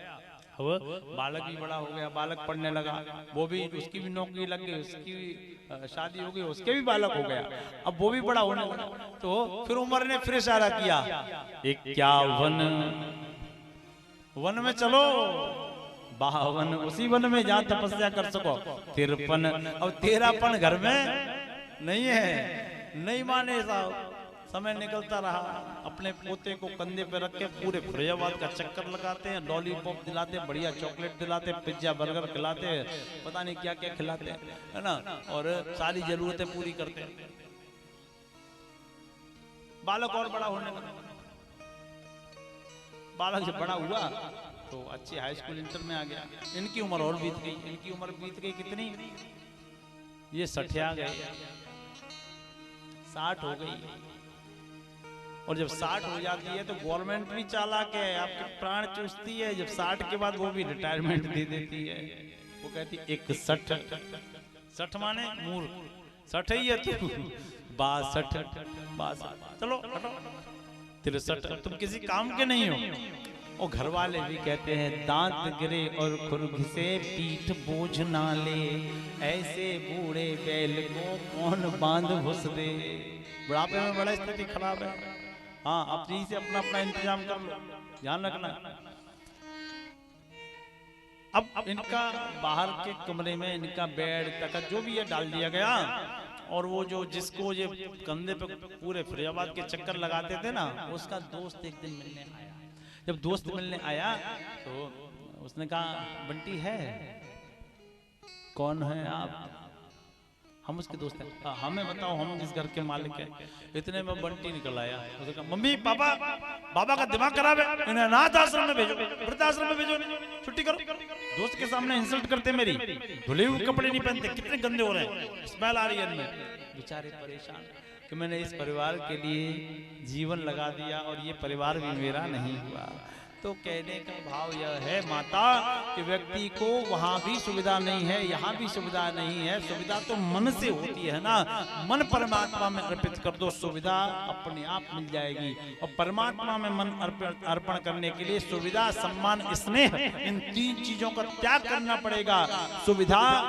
बालक भी बड़ा हो गया, बालक पढ़ने लगा, वो भी, उसकी भी नौकरी लग गई, उसकी भी शादी हो गई, उसके भी बालक हो गया। अब वो भी बड़ा होने लगा। तो फिर उमर ने फिर इशारा किया, 51 वन में चलो, 52 उसी वन में जहाँ तपस्या कर सको, 53 अब 13पन घर में नहीं है, नहीं माने साहब। समय निकलता रहा, अपने पोते को कंधे पे रख के पूरे फरीदाबाद का चक्कर लगाते हैं, लॉलीपॉप दिलाते, बढ़िया चॉकलेट दिलाते, पिज्जा बर्गर खिलाते, पता नहीं क्या क्या खिलाते हैं, है ना, और सारी जरूरतें पूरी करते हैं। बालक और बड़ा होने लगा। बालक जब बड़ा हुआ तो अच्छी हाई स्कूल इंटर में आ गया। इनकी उम्र और बीत गई। इनकी उम्र बीत गई कितनी? ये 60 आ गए, 60 हो गई। और जब 60 हो जाती है तो गवर्नमेंट भी चालाक है, आपके प्राण चूसती है। जब 60 के बाद वो भी रिटायरमेंट दे देती है। वो कहती 61 माने मूर्ख, 60 ही है तू, 62 चलो हटो, 63 तुम किसी काम के नहीं हो। और घर वाले भी कहते हैं दांत गिरे और खुर घिसे पीठ बोझ ना ले, ऐसे बूढ़े बैल को कौन बांध घुस दे। बुढ़ापे में बड़ा स्थिति खराब है। हाँ, अपनी से अपना इंतजाम कर लो, ध्यान रखना। अब इनका बाहर के कमरे में इनका बेड तक जो भी है डाल दिया गया। और वो जो जिसको ये कंधे पे पूरे फरीदाबाद के चक्कर लगाते थे ना, उसका दोस्त एक दिन मिलने आया। जब दोस्त मिलने आया तो उसने कहा, बंटी है? कौन है आप? हम उसके दोस्त हैं। हमें बताओ, हम जिस घर के मालिक हैं। इतने में बंटी निकल आया। उसने कहा, मम्मी पापा, बाबा का दिमाग खराब है, इन्हें अनाथ आश्रम में भेजो, वृद्धाश्रम में भेजो, छुट्टी करो। दोस्त के सामने इंसल्ट करते मेरी, धुले हुए कपड़े नहीं पहनते, कितने गंदे हो रहे हैं, स्मेल आ रही है इनमें। बेचारे परेशान कि मैंने इस परिवार के लिए जीवन लगा दिया और ये परिवार भी मेरा नहीं हुआ। तो कहने का भाव यह है माता कि व्यक्ति को वहां भी सुविधा नहीं है, यहाँ भी सुविधा नहीं है। सुविधा तो मन से होती है ना, मन परमात्मा में अर्पित कर दो, सुविधा अपने आप मिल जाएगी। और परमात्मा में मन अर्पण करने के लिए सुविधा, सम्मान, स्नेह, इन 3 चीजों का त्याग करना पड़ेगा। सुविधा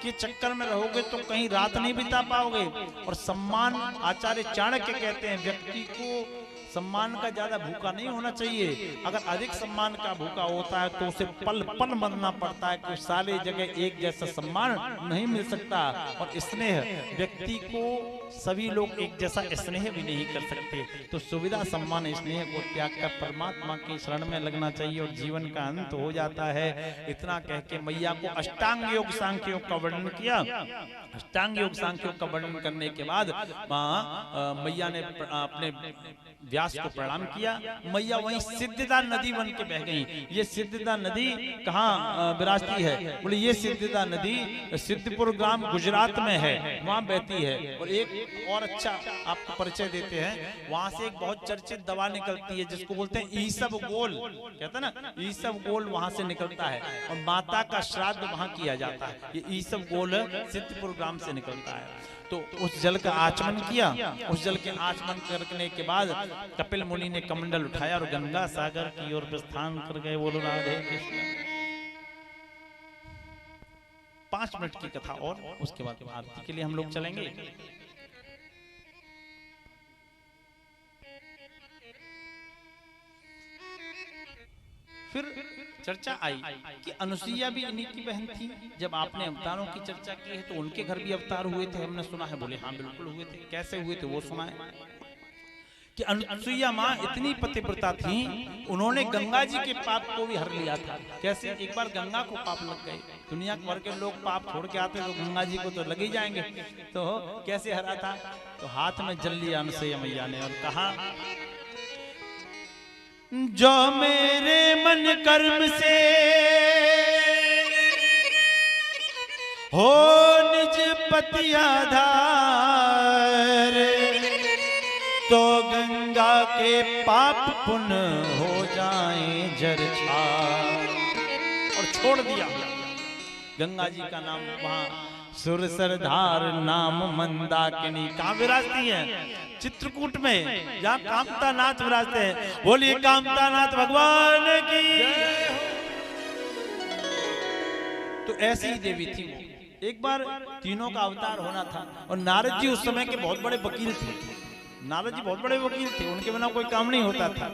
के चक्कर में रहोगे तो कहीं रात नहीं बिता पाओगे। और सम्मान, आचार्य चाणक्य कहते हैं व्यक्ति को सम्मान का ज्यादा भूखा नहीं होना चाहिए। अगर अधिक सम्मान का भूखा होता है तो उसे पल पल मरना पड़ता है कि सारी जगह एक जैसा सम्मान नहीं मिल सकता। और स्नेह, व्यक्ति को सभी लोग एक जैसा स्नेह भी नहीं कर सकते। तो सुविधा, सम्मान, स्नेह को त्याग कर परमात्मा की शरण में लगना चाहिए और जीवन का अंत हो जाता है। इतना कह के मैया को अष्टांग योग सांख्य योग का वर्णन किया। अष्टांग योग सांख्य योग का वर्णन करने के बाद मैया ने अपने व्यास को प्रणाम किया। मैया वहीं सिद्धदा नदी बन के बह गई। ये सिद्धदा नदी कहाँ विराजती है? बोले ये सिद्धदा नदी सिद्धपुर ग्राम गुजरात में है, वहां बहती है। और एक एक और अच्छा आपको परिचय देते हैं। वहां से एक बहुत चर्चित दवा निकलती है जिसको बोलते हैं ईसबगोल, कहते हैं ना ईसबगोल, वहां से निकलता है और माता का श्राद्ध वहां किया जाता है। ये ईसबगोल सिद्धपुर ग्राम से निकलता है। तो उस जल का आचमन किया। उस जल के आचमन करने के बाद कपिल मुनि ने कमंडल उठाया और गंगा सागर की ओर प्रस्थान कर गए। बोलो राधे कृष्ण। 5 मिनट की कथा और उसके बाद आरती के लिए हम लोग चलेंगे। फिर चर्चा आई कि अनुसुईया भी इन्हीं की बहन थी। जब आपने अवतारों की चर्चा की है तो उनके घर भी अवतार हुए थे, हमने सुना है। बोले हाँ बिल्कुल हुए थे। कैसे हुए थे वो सुना है कि अनुसुईया माँ इतनी पतिव्रता थी, उन्होंने गंगा जी के पाप को भी हर लिया था। कैसे? एक बार गंगा को पाप लग गए। दुनिया भर के लोग पाप छोड़ के आते तो गंगा जी को तो लग ही जाएंगे। तो कैसे हरा था? तो हाथ में जल लिया अनुसुईया मैया ने और कहा, जो मेरे मन कर्म से हो निज पति आधार, तो गंगा के पाप पुण्य हो जाएं जरछार। और छोड़ दिया। गंगा जी का नाम वहां सुरसरधार नाम मंदाकिनी कहाँ विराजती है? चित्रकूट में, जहाँ कामता नाथ विराजते हैं। बोलिए कामता नाथ भगवान की। तो ऐसी ही देवी थी वो। एक बार तीनों का अवतार होना था और नारद जी उस समय के बहुत बड़े वकील थे। नारद जी बहुत बड़े वकील थे, उनके बिना कोई काम नहीं होता था।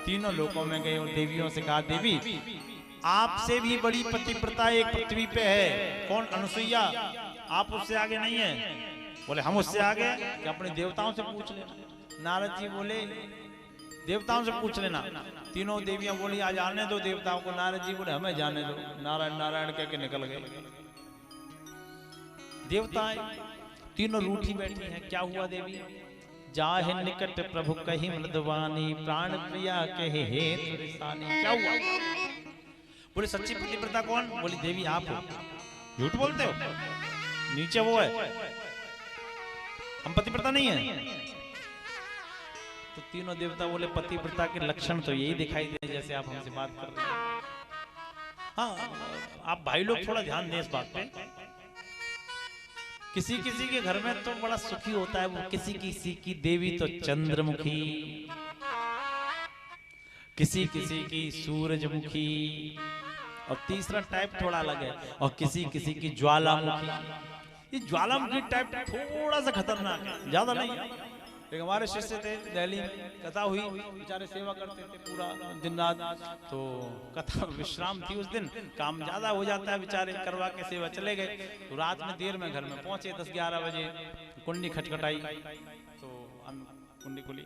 तीनों लोकों में गए और देवियों से कहा, देवी आपसे भी बड़ी पतिव्रता एक पृथ्वी पे है। कौन? अनुसुईया। आप उससे आगे नहीं है। बोले हम उससे आगे कि अपने देवताओं से पूछ लेना। नारद जी बोले देवताओं से पूछ लेना। तीनों देवियां बोली आज आने दो देवताओं को। नारद जी बोले हमें जाने दो। नारायण नारायण कह के निकल गए। देवताएं तीनों रूठी बैठी हैं। क्या हुआ देवी? जाहे निकट प्रभु कही मृदवानी, प्राण प्रिया कहे हेतु रिसानी। क्या हुआ? बोले सच्ची पतिव्रता कौन? बोली देवी आप हो। झूठ बोलते हो, नीचे वो है, हम पतिव्रता नहीं है। तो तीनों देवता बोले पतिव्रता के लक्षण तो यही दिखाई दे जैसे आप हमसे बात कर रहे हैं। हाँ आप भाई लोग थोड़ा ध्यान दें इस बात पे। किसी किसी के घर में तो बड़ा सुखी होता है वो, किसी किसी की देवी तो चंद्रमुखी, किसी किसी की सूरजमुखी, और तीसरा टाइप थोड़ा अलग है, और किसी किसी की ज्वालामुखी। ये ज्वालामुखी टाइप थोड़ा सा खतरनाक है, ज्यादा नहीं है। एक हमारे शिष्य थे दिल्ली, कथा हुई, बेचारे सेवा करते थे पूरा दिन रात। तो कथा विश्राम थी उस दिन, काम ज्यादा हो जाता है, बेचारे करवा के सेवा चले गए। तो रात में देर में घर में पहुंचे, 10-11 बजे कुंडी खटखटाई तो कुंडी खुली।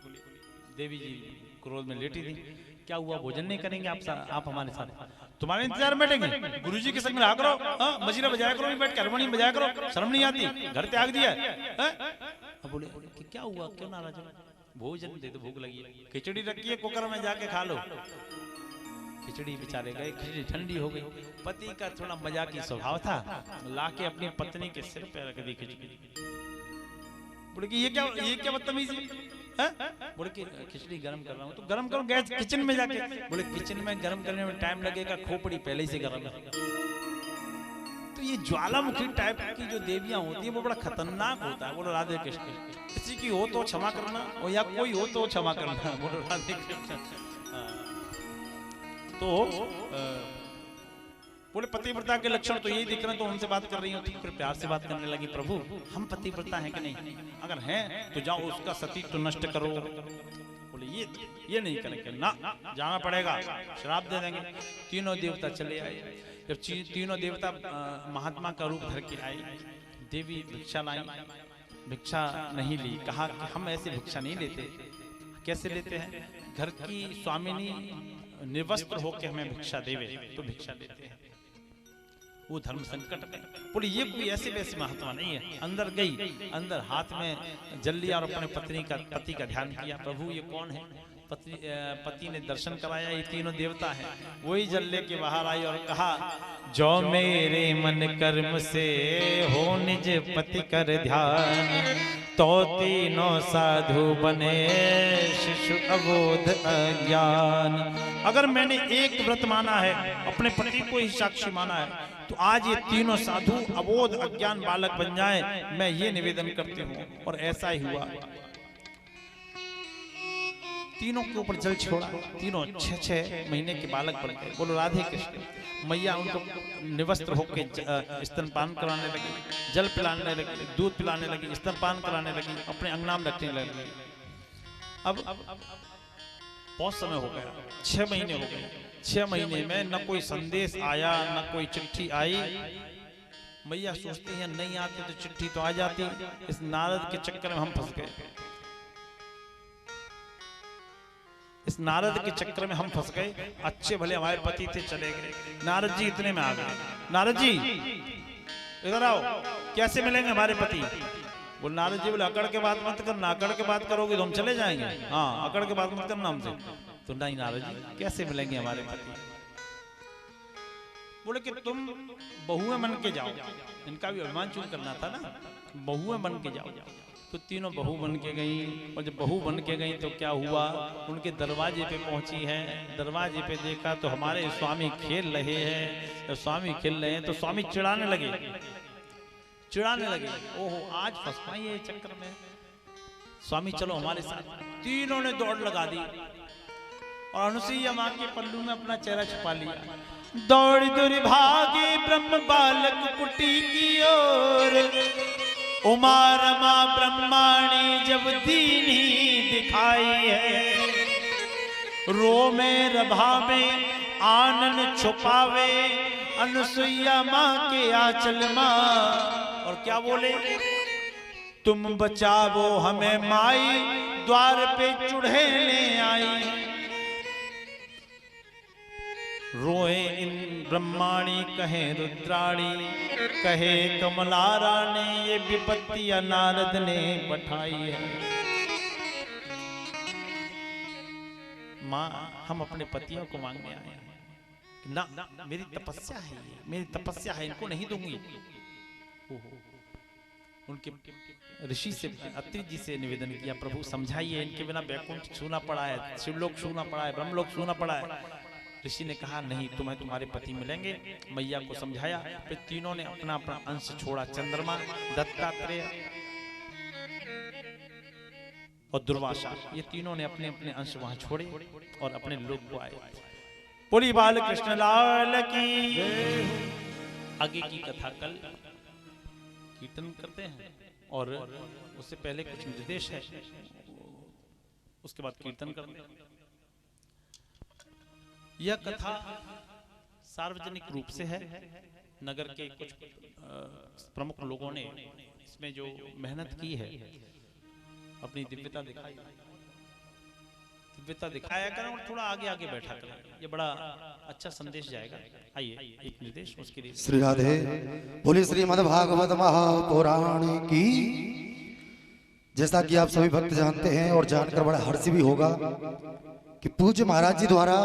देवी जी क्रोध में लेटी थी। क्या हुआ? भोजन नहीं करेंगे आप हमारे साथ? तुम्हारे इंतजार में बैठेंगे? गुरुजी के संग रहा करो, मजीरा बजाया करो, बैठ के हारमोनियम बजाया करो, शर्म नहीं आती? घर त्याग दिया। बोले कि क्या हुआ, क्यों नाराज हो? भोजन दे दो, भूख लगी है। खिचड़ी रखी है कुकर में, जाके खा लो। खिचड़ी बेचारे गए, खिचड़ी ठंडी हो गई। पति का थोड़ा मजाकी स्वभाव था, लाके अपनी पत्नी के सिर पे रख दी खिचड़ी। बोले कि ये क्या बदतमीजी है? बोले कि खिचड़ी गरम कर रहा हूँ। तो गरम करो गैस किचन में जाके। बोले किचन में गरम करने में टाइम लगेगा, खोपड़ी पहले ही से गरम है। तो ये ज्वालामुखी टाइप की जो देवियां होती है वो बड़ा खतरनाक होता है। बोलो राधे कृष्ण। किसी की हो तो क्षमा करना, और या कोई हो तो क्षमा करना। बोलो राधे कृष्ण। तो बोले पतिव्रता के लक्षण तो यही दिख रहे हैं, तो उनसे बात कर रही हूँ। फिर प्यार से बात करने लगी, प्रभु हम पतिव्रता हैं कि नहीं? अगर हैं तो जाओ उसका सतीत्व नष्ट करो। बोले ये नहीं करेंगे ना, जाना पड़ेगा, श्राप दे देंगे। तीनों देवता चले आए। जब तीनों देवता महात्मा का रूप धर के आए, देवी भिक्षा लाई। भिक्षा नहीं ली, कहा कि हम ऐसे भिक्षा नहीं लेते। कैसे लेते हैं? घर की स्वामिनी निर्वस्त्र होकर हमें भिक्षा देवे तो भिक्षा देते हैं। वो धर्म संकट में। बोले ये कोई ऐसे वैसे महात्मा नहीं है। अंदर गई, अंदर हाथ में जल लिया और अपने पति का ध्यान किया। प्रभु ये कौन है? पति ने दर्शन कराया, ये तीनों देवता हैं। वही जल लेके बाहर आई और कहा, जो मेरे मन कर्म से हो निज पति कर ध्यान, तो तीनों साधु बने शिशु अबोध अज्ञान। अगर मैंने एक व्रत माना है, अपने पति को ही साक्षी माना है, तो आज ये तीनों साधु अबोध अज्ञान बालक बन जाएं, मैं ये निवेदन करती हूँ। और ऐसा ही हुआ, तीनों के ऊपर जल छोड़ा, तीनों 6-6 महीने के बालक बन गए। बोलो राधे कृष्ण। मैया उनको निवस्त्र होकर स्तनपान कराने लगी, जल पिलाने लगी, दूध पिलाने लगी, स्तनपान कराने लगी, अपने अंगना में रखने लगी। अब बहुत समय हो गया, 6 महीने हो गए। 6 महीने में न कोई संदेश आया, न कोई चिट्ठी आई। मैया सोचती है नहीं आती तो चिट्ठी तो आ जाती। इस नारद के चक्कर में हम फंस गए, इस नारद के चक्कर में हम फंस गए। अच्छे भले हमारे पति थे, चले गए। नारद जी इतने में आ गए, नारद जी इधर आओ, कैसे मिलेंगे हमारे पति? वो नारद जी बोले, अकड़ के बात मत करना, अकड़ के बात करोगे तो हम चले जाएंगे। हाँ, अकड़ के बात मत करना हमसे। तो नहीं नारद जी, कैसे मिलेंगे हमारे पति? बोले कि तुम बहुएं बन के जाओ। इनका भी अभिमान चूर करना था ना, बहुएं बन के जाओ। तो तीनों बहू बन के गई, और जब बहू बन के गई तो क्या हुआ, उनके दरवाजे पे पहुंची हैं। दरवाजे पे देखा तो हमारे स्वामी खेल रहे हैं। जब स्वामी खेल रहे हैं तो स्वामी चिढ़ाने लगे, ओहो आज फंस पाई है चक्कर में, स्वामी चलो हमारे साथ। तीनों ने दौड़ लगा दी और अनुसुईया मां के पल्लू में अपना चेहरा छुपा लिया। दौड़ दूर भागे ब्रह्म बालक कुटी की ओर, उमा रमा ब्रह्माणी जब दीनी दिखाई है। रो में रभा में आनन छुपावे, अनुसुईया मां के आंचल मां। और क्या बोले, तुम बचावो हमें माई, द्वार पे चुड़ैले आई। रोए इन ब्रह्माणी, कहे रुद्राणी, कहे कमला रानी, ये विपत्ति नारद ने पठाई है। माँ, हम अपने पतियों को मांगने आए हैं ना, मेरी तपस्या है, ये मेरी तपस्या है, इनको नहीं दूंगी। उनके ऋषि से, अत्रि जी से निवेदन किया, प्रभु समझाइए, इनके बिना वैकुंठ छूना पड़ा है, शिवलोक छूना पड़ा है, ब्रह्मलोक छूना पड़ा है। ऋषि ने कहा नहीं, तुम्हें तुम्हारे पति मिलेंगे। मैया को समझाया, फिर तीनों ने अपना अपना अंश छोड़ा। चंद्रमा, दत्तात्रेय और दुर्वासा, ये तीनों ने अपने अपने अंश वहां छोड़े और अपने लोक को आए। बोली बाल कृष्ण लाल की। आगे की कथा कल कीर्तन करते हैं, और उससे पहले कुछ निर्देश है, उसके बाद कीर्तन करते हैं। यह कथा सार्वजनिक रूप से है। नगर के कुछ प्रमुख लोगों ने इसमें जो मेहनत की है, अपनी दिव्यता दिखाई, दिव्यता दिखाया करें और थोड़ा आगे आगे बैठा करें, ये बड़ा अच्छा संदेश जाएगा। आइए एक निर्देश उसके लिए। श्री राधे बोली श्रीमद् भागवत महापुराण की। जैसा कि आप सभी भक्त जानते हैं और जानकर बड़ा हर्ष भी होगा कि पूज्य महाराज जी द्वारा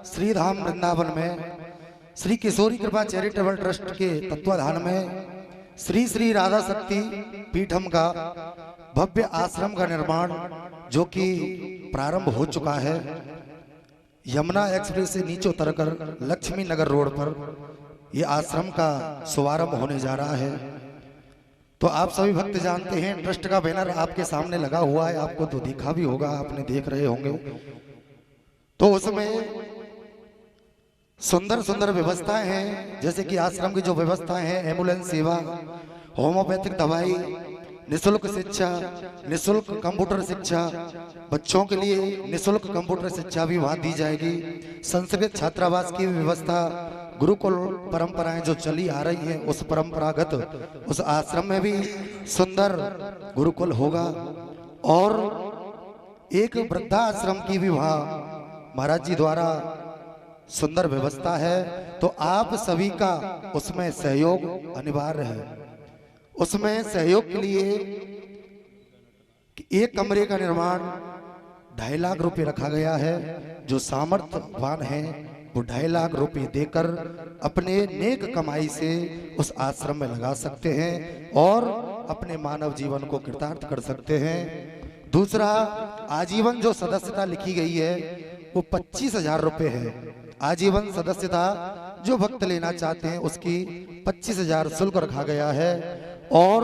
श्री धाम वृंदावन में श्री किशोरी कृपा चैरिटेबल ट्रस्ट के तत्वाधान में श्री श्री राधा शक्ति पीठम का भव्य आश्रम का निर्माण जो कि प्रारंभ हो चुका है। यमुना एक्सप्रेस से नीचे उतरकर लक्ष्मी नगर रोड पर यह आश्रम का शुभारंभ होने जा रहा है। तो आप सभी भक्त जानते हैं, ट्रस्ट का बैनर आपके सामने लगा हुआ है, आपको तो दिखा भी होगा, आपने देख रहे होंगे। तो उसमें सुंदर सुंदर व्यवस्थाएं हैं, जैसे कि आश्रम की जो व्यवस्थाएं हैं, एम्बुलेंस सेवा, होम्योपैथिक दवाई, निःशुल्क शिक्षा, निःशुल्क कंप्यूटर शिक्षा, बच्चों के लिए निःशुल्क कंप्यूटर शिक्षा भी वहां दी जाएगी। संस्कृत छात्रावास की व्यवस्था, गुरुकुल परंपराएं जो चली आ रही हैं, उस परंपरागत उस आश्रम में भी सुंदर गुरुकुल होगा। और एक वृद्धाश्रम की भी वहां महाराज जी द्वारा सुंदर व्यवस्था है। तो आप सभी का उसमें सहयोग अनिवार्य है। उसमें सहयोग के लिए एक कमरे का निर्माण 2.5 लाख रुपए रखा गया है। जो सामर्थ्यवान है वो 2.5 लाख रुपए देकर अपने नेक कमाई से उस आश्रम में लगा सकते हैं और अपने मानव जीवन को कृतार्थ कर सकते हैं। दूसरा, आजीवन जो सदस्यता लिखी गई है वो 25,000 रुपए है। आजीवन सदस्यता जो भक्त लेना चाहते हैं उसकी 25,000 शुल्क रखा गया है। और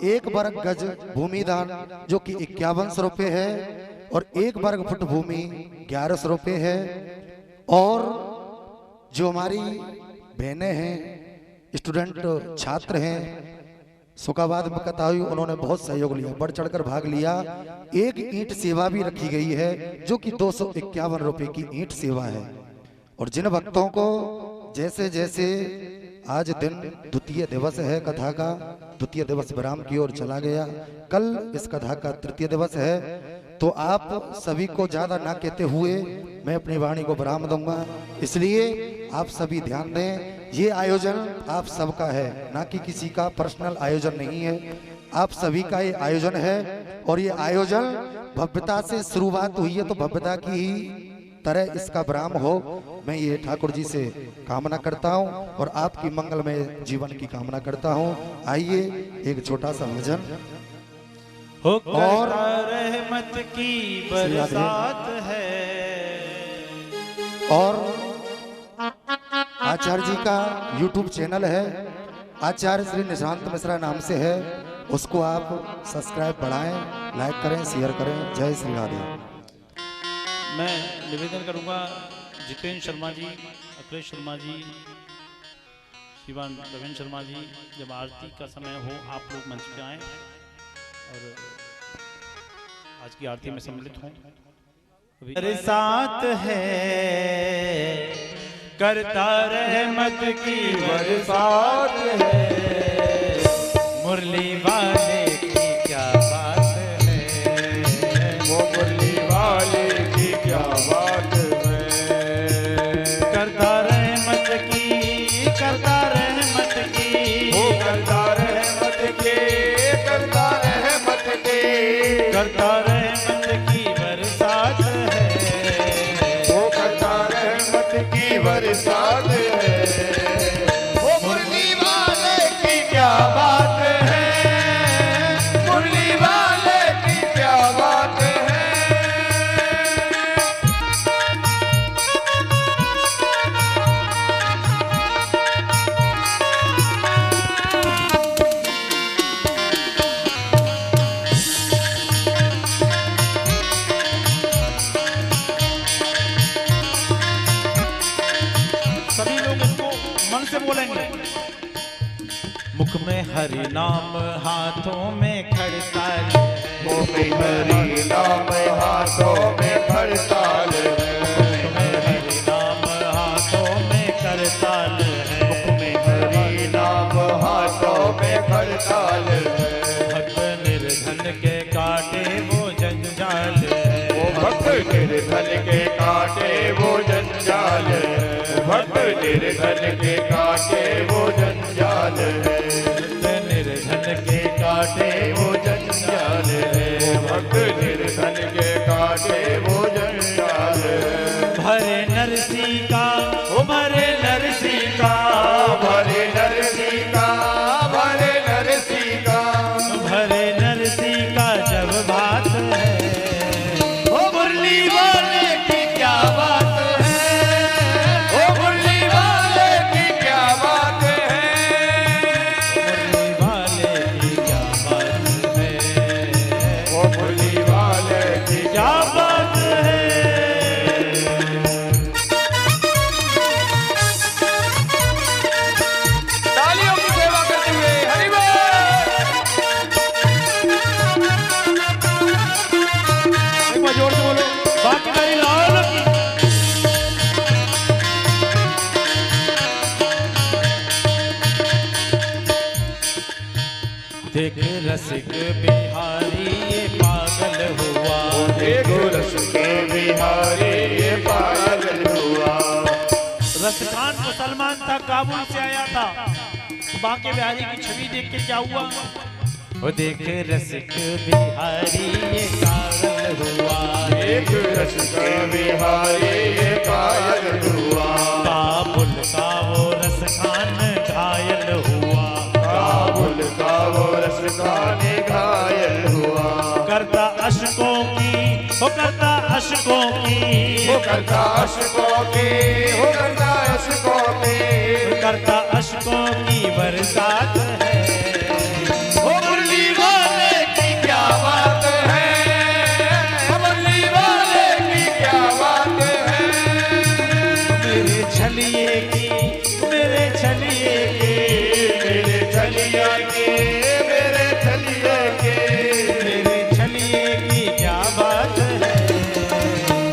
1 वर्ग गज भूमि दान जो कि 51 रुपए है और 1 वर्ग फुट भूमि 1100 रुपए है। और जो हमारी बहनें हैं, स्टूडेंट छात्र हैं, सुखाबाद में कथा हुई, उन्होंने बहुत सहयोग लिया, बढ़ चढ़कर भाग लिया। 1 ईंट सेवा भी रखी गई है जो कि 251 रुपए की ईंट सेवा है। और जिन भक्तों को जैसे जैसे आज दिन द्वितीय दिवस है कथा का, द्वितीय दिवस विराम की ओर चला गया, कल इस कथा का तृतीय दिवस है, तो आप सभी को ज्यादा ना कहते हुए मैं अपनी वाणी को विराम दूंगा। इसलिए आप सभी ध्यान दें, ये आयोजन आप सबका है, ना कि किसी का पर्सनल आयोजन नहीं है, आप सभी का ये आयोजन है। और ये आयोजन भव्यता से शुरुआत हुई है तो भव्यता की ही तरह इसका विराम हो, मैं ये ठाकुर जी से कामना करता हूँ और आपकी मंगलमय जीवन की कामना करता हूँ। आइए एक छोटा सा भजन और रहमत की बरसात है। और आचार्य जी का YouTube चैनल है, आचार्य श्री निशांत मिश्रा नाम से है, उसको आप सब्सक्राइब बढ़ाएं, लाइक करें, शेयर करें। जय श्री राधे। मैं निवेदन करूंगा जितेंद्र शर्मा जी, अखिलेश शर्मा जी, शिवान रविंद्र शर्मा जी, जब आरती का समय हो आप लोग मंच पे आएं और आज की आरती में सम्मिलित हों। मेरे साथ है करता रहमत की बरसात है, मुरली वाले की क्या बात है, वो मुरली वाले की क्या बात है। करता रहमत की, करता रहमत की, वो करता रहमत के, करता रहमत के, करता रहमत की बरसात है, वो करता रहमत की बरसात है, वो मुरली वाले की क्या बात है, मुरली वाले की क्या बात है। सभी लोग इसको मन से बोलेंगे। मुख में हरि नाम, हाथों में खड़ताल, मुख में हरि नाम, हाथों में खड़ताल है, मुख में हरि नाम, हाथों में करताल है, मुख में हरि नाम, हाथों में खड़ताल है। भक्त निर्धन के काटे वो जंजाल है, वो भक्त निर्धन के काटे वो जंजाल है, भक्त निर्धन के काटे वो जंजाल है, निर्धन के काटे वो जंजाल है, भक्त निर्धन के काटे वो जंजाल है। भरे नरसी का, ओ भरे नरसी का, भरे नरसी का, भरे नरसी का, भरे नरसी का जब बात है, ओ मुरली वाले की क्या बात है, ओ मुरली वाले की क्या बात है, मुरली वाले की क्या बात है, ओ मुरली वाले की क्या बात है। तालियों की सेवा करते हुए हरि बोल। एक बार जोर से बोलो, बाकी मेरी लाल की। देख रसिक बिहारी ये पागल हुआ, देखो रस के बिहारी ये पागल हुआ, रसखान मुसलमान था, काबुल से आया था, बाके बिहारी की छवि देख के क्या हुआ, वो देख रसिक बिहारी ये पागल हुआ, एक रस के बिहारी ये कायल हुआ। काबुल का वो रस खान घायल हुआ। काबुल का वो रस खाने घायल हुआ। करता अशकों की वो करता अशकों की वो करता अशकों की वो करता अशकों की करता अशकों की बरसात है। वो मुरली वाले की क्या बात है। मुरली वाले की क्या बात है। मेरे छलिए की मेरे छलिए की मेरे छलिए की मेरे छलिए की मेरे छलिए की क्या बात है।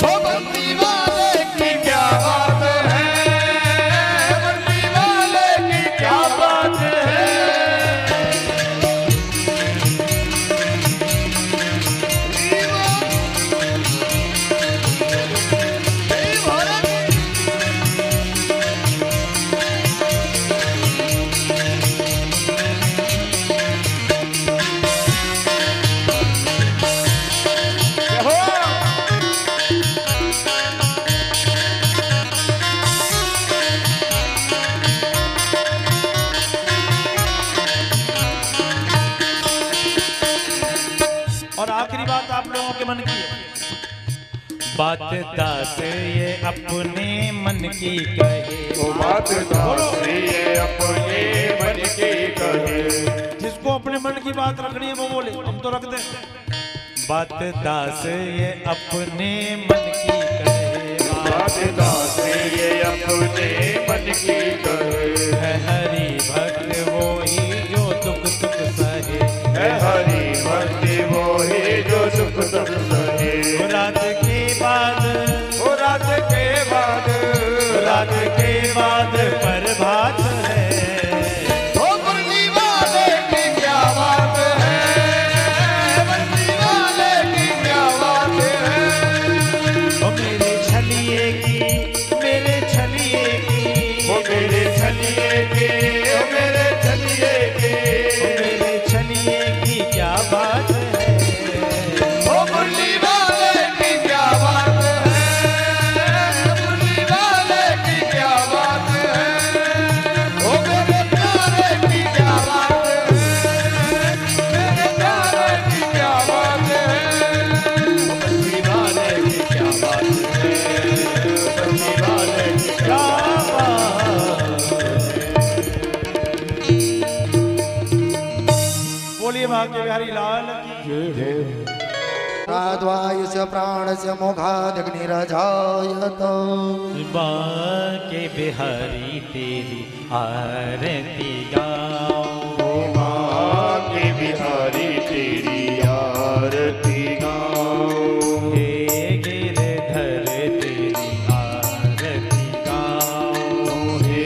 वो मुरली वाले की क्या बात है। मुरली वाले की क्या बात है। और आखिरी बात आप लोगों के मन की है। बात दास ये अपने मन की कहे। वो बात दास ये अपने मन की कहे। जिसको अपने मन की बात रखनी है वो बोले, हम तो रख दें। बात दास ये अपने मन की कहे। बात दास ये अपने मन की कहे। है हरि भक्त वो ही जो दुख सुख सहे। है हरि भक्ति वो ही जो सुख दुख सहे। रात के बाद वो रात के बाद रात के बाद प्रभात है। वो मुरली वाले की क्या बात है। मुरली वाले की क्या बात है। ओ मेरे छलिए की मेरे छलिए की वो मेरे छलिए की वो मेरे छलिए की ओ मेरे छलिए की क्या बात है। वो मुरली वाले की क्या बात है। मुरली वाले की क्या बात है। वो मेरे प्यारे की क्या बात है। मेरे प्यारे की क्या बात है। वो मुरली वाले की क्या बात है। मुरली वाले की क्या बोलिए भाग्य बिहारी लाल की। प्राद्वायुष्य प्राणस्य मोघादग्निरजायत। बाके बिहारी तेरी आरती गाओ। के बिहारी तेरी आरती गाओ। हे गिरधर तेरी आरती गाओ। हे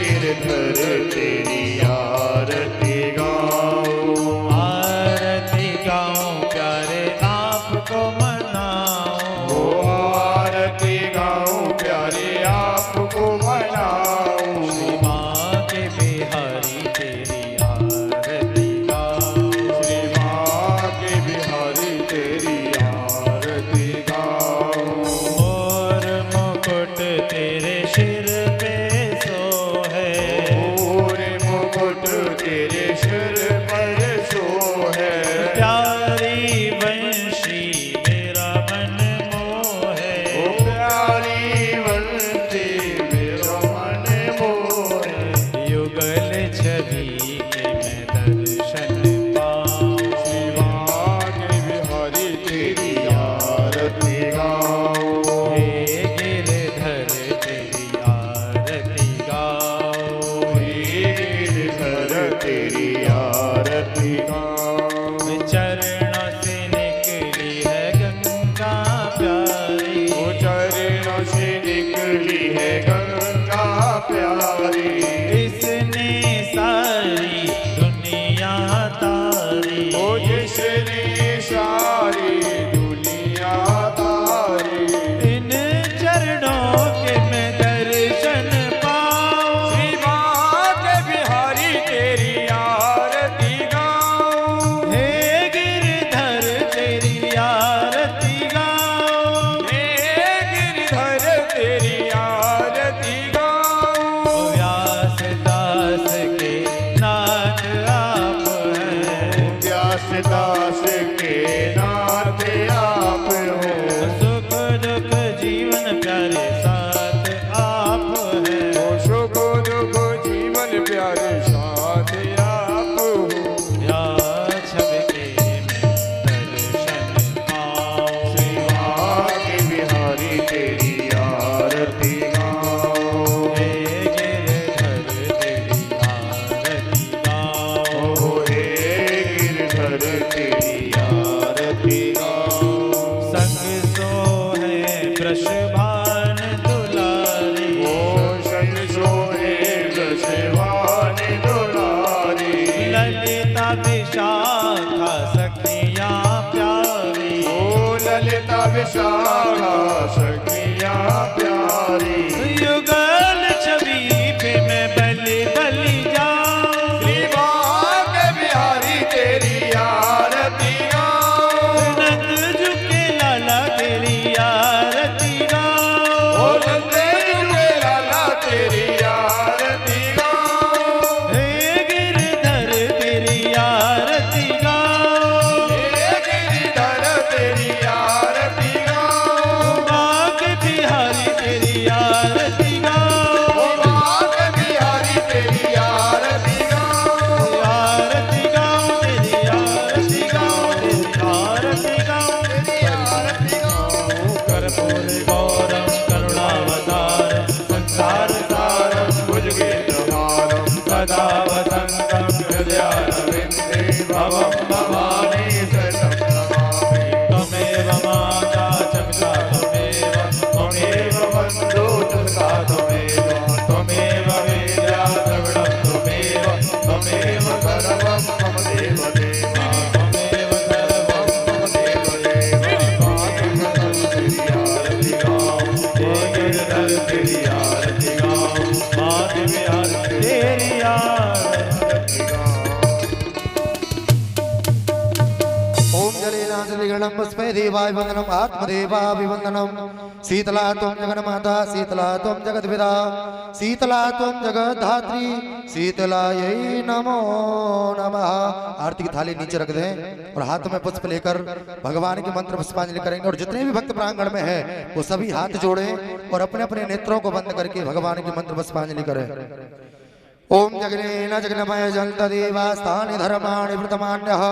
गिरधर तेरी आरती गाओ। आरती गाओ प्यारे आपको मनाओ। ओ आरती गाओ प्यारे आपको मनाओ। श्री माँ के बिहारी तेरी आरती गाओ। श्री माँ के बिहारी तेरी आरती गाओ। मोर मुकुट तेरे सिर पे सोहे। पूरे मुकुट तेरे सिर पर सोहे। प्यारी वंशी मेरा मन मोहे। ओ प्यारी वंशी मेरा मन मोहे। युगल छवि के मैं दर्शन पाऊं। श्री माँ के बिहारी तेरी आरती गाओ। हे गिरधर तेरी आरती गाओ। हे गिरधर तेरी आरती गाओ। चरणों से निकली है गंगा प्यारी। ओ चरणों से निकली है गंगा प्यारी। इसने सारी दुनिया तारी। ओ जिसने सारी दुनिया तारी। इन चरणों के मैं दर्शन पाऊं। श्री माँ के बिहारी तेरी दास के नाथ आप हो। सुख दुख जीवन प्यारे साथ आप है। ओ सुख दुख जीवन प्यारे साथ आप हो। या छवि में दर्शन पाओ। सेवा के बिहारी तेरी आरती गाओ। हे गिरधर तेरी आरती गाओ। ओ हे गिरधर तेरी आरती गाओ। संग सो है वृषभान दुलारी। ओ संग सोहे वृषभान दुलारी। ललिता विशाखा सखियां प्यारी। ओ ललिता विशाखा सखियां प्यारी। युगल छवि पे मैं बलि बलि जाऊं। श्री भाग बिहारी तेरी आरती गाओ। नंद झुके लाला तेरी आरती गाओ। ओ नंदे जुगे लाला तेरी आरती गाओ। हे गिरधर तेरी आरती गाओ। हे गिरधर तेरी आरती गाओ। बाग बिहारी तेरी आरती गाओ। ओ भाग बिहारी तेरी आरती गाओ। आरती गाओ तेरी आरती गाओ। तेरी आरती गाओ। तेरी आरती गाओ। कर्पूर गौरम करुणावतारम संसार सारम भुजगेन्द्रहारं सदा वसंतम हृदयारविन्दे भवं भवानी शरणं नमामि। त्वमेव माता चमिता त्वमेव त्वमेव बन्धो तथा त्वमेव। त्वमेव विद्या द्रविणं त्वमेव त्वमेव सर्वं मम देव देवा। त्वमेव सर्वं मम देव देवा। तेरी आरती गाओ। हे गिरधर तेरी आरती गाओ। मात बिहारी तेरी आरती ओम जलेनाजलिगणम पुष्पे देवाय वंदनम आत्मदेवाभिवंदनम। शीतला त्वं जगन्माता शीतला त्वं जगद्विदा शीतला त्वं जगद्धात्री शीतलायै नमो नमः। आरती की थाली नीचे रख दें और हाथ में पुष्प लेकर भगवान के मंत्र पुष्पांजलि करेंगे। और जितने भी भक्त प्रांगण में है वो सभी हाथ जोड़ें और अपने अपने नेत्रों को बंद करके भगवान के मंत्र पुष्पांजलि करें। ओम जगनेन जगन्मय जलतदेवास्तानि धर्माणि वृतमान्यः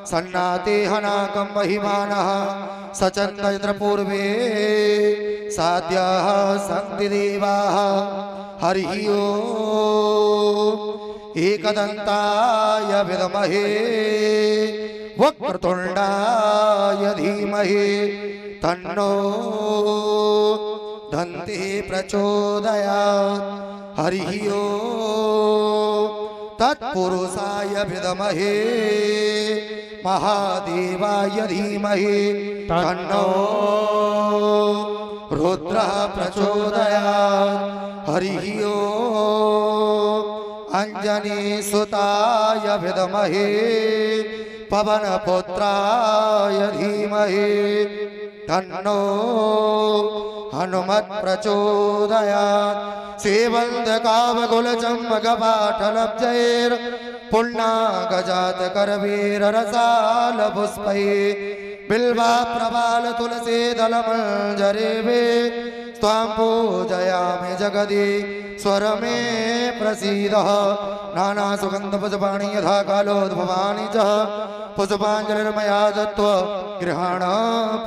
सन्नाते हनाकं महिमानः सचन्दयत्र पूर्वे साद्याः सन्ति देवाः। हरिः ओम् एकदन्ताय विद्महे वक्रतुण्डाय धीमहि तन्नो दन्ति प्रचोदयात्। हरिः ओम् तत्पुरुषाय विद्महे महादेवाय धीमहि तन्नो रुद्रः प्रचोदयात्। हरिः ओम् अंजनीसुताय विद्महे पवनपुत्राय धीमहि तन्नो हनुमत् प्रचोदयात्। सेवन्तकावकुलचम्मकपाठलब्जैर् पुण्णागजातकरवीररसालपुष्पैः बिल्वाप्रबालतुलसीदलमञ्जरेवे त्वां पूजयामि जगदीश्वर मे प्रसीदः। नानासुगन्धपुष्पाणि यथा कालोद्भवानि च पुष्पाञ्जलिर्मया दत्त्वा गृहाण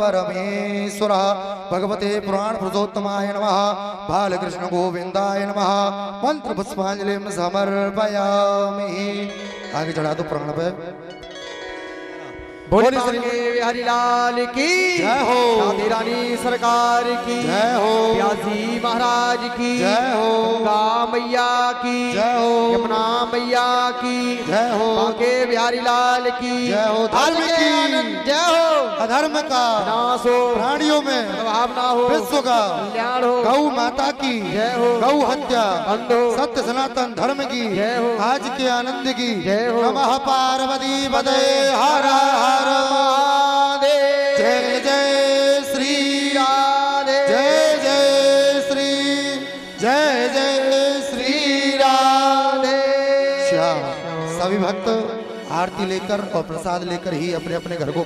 परमेश्वरः। भगवते पुराण पुरुषोत्तमाय नमः। बालकृष्ण गोविंदाय नमः। मंत्र पुष्पांजलिं समर्पयामि। आगे चढ़ा दो प्राण पे। बोले श्री बिहारी लाल की जय हो। राधे रानी सरकार की जय हो। व्यासी महाराज की जय हो। गंगा मैया की जय हो। यमुना मैया की जय हो। बांके बिहारी लाल की जय हो। धर्म आज के की। आनंद जय हो। अधर्म का नाश हो प्राणियों में भावना हो विश्व का कल्याण हो गौ माता की जय हो। गौ हत्या बंद हो सत्य सनातन धर्म की जय हो। आज के आनंद की जय हो। नमः पार्वती पदे हर हर महादेव जय जय श्री राधे जय जय श्री जय जय श्री राधे श्याम। सभी भक्त आरती लेकर और प्रसाद लेकर ही अपने अपने घर को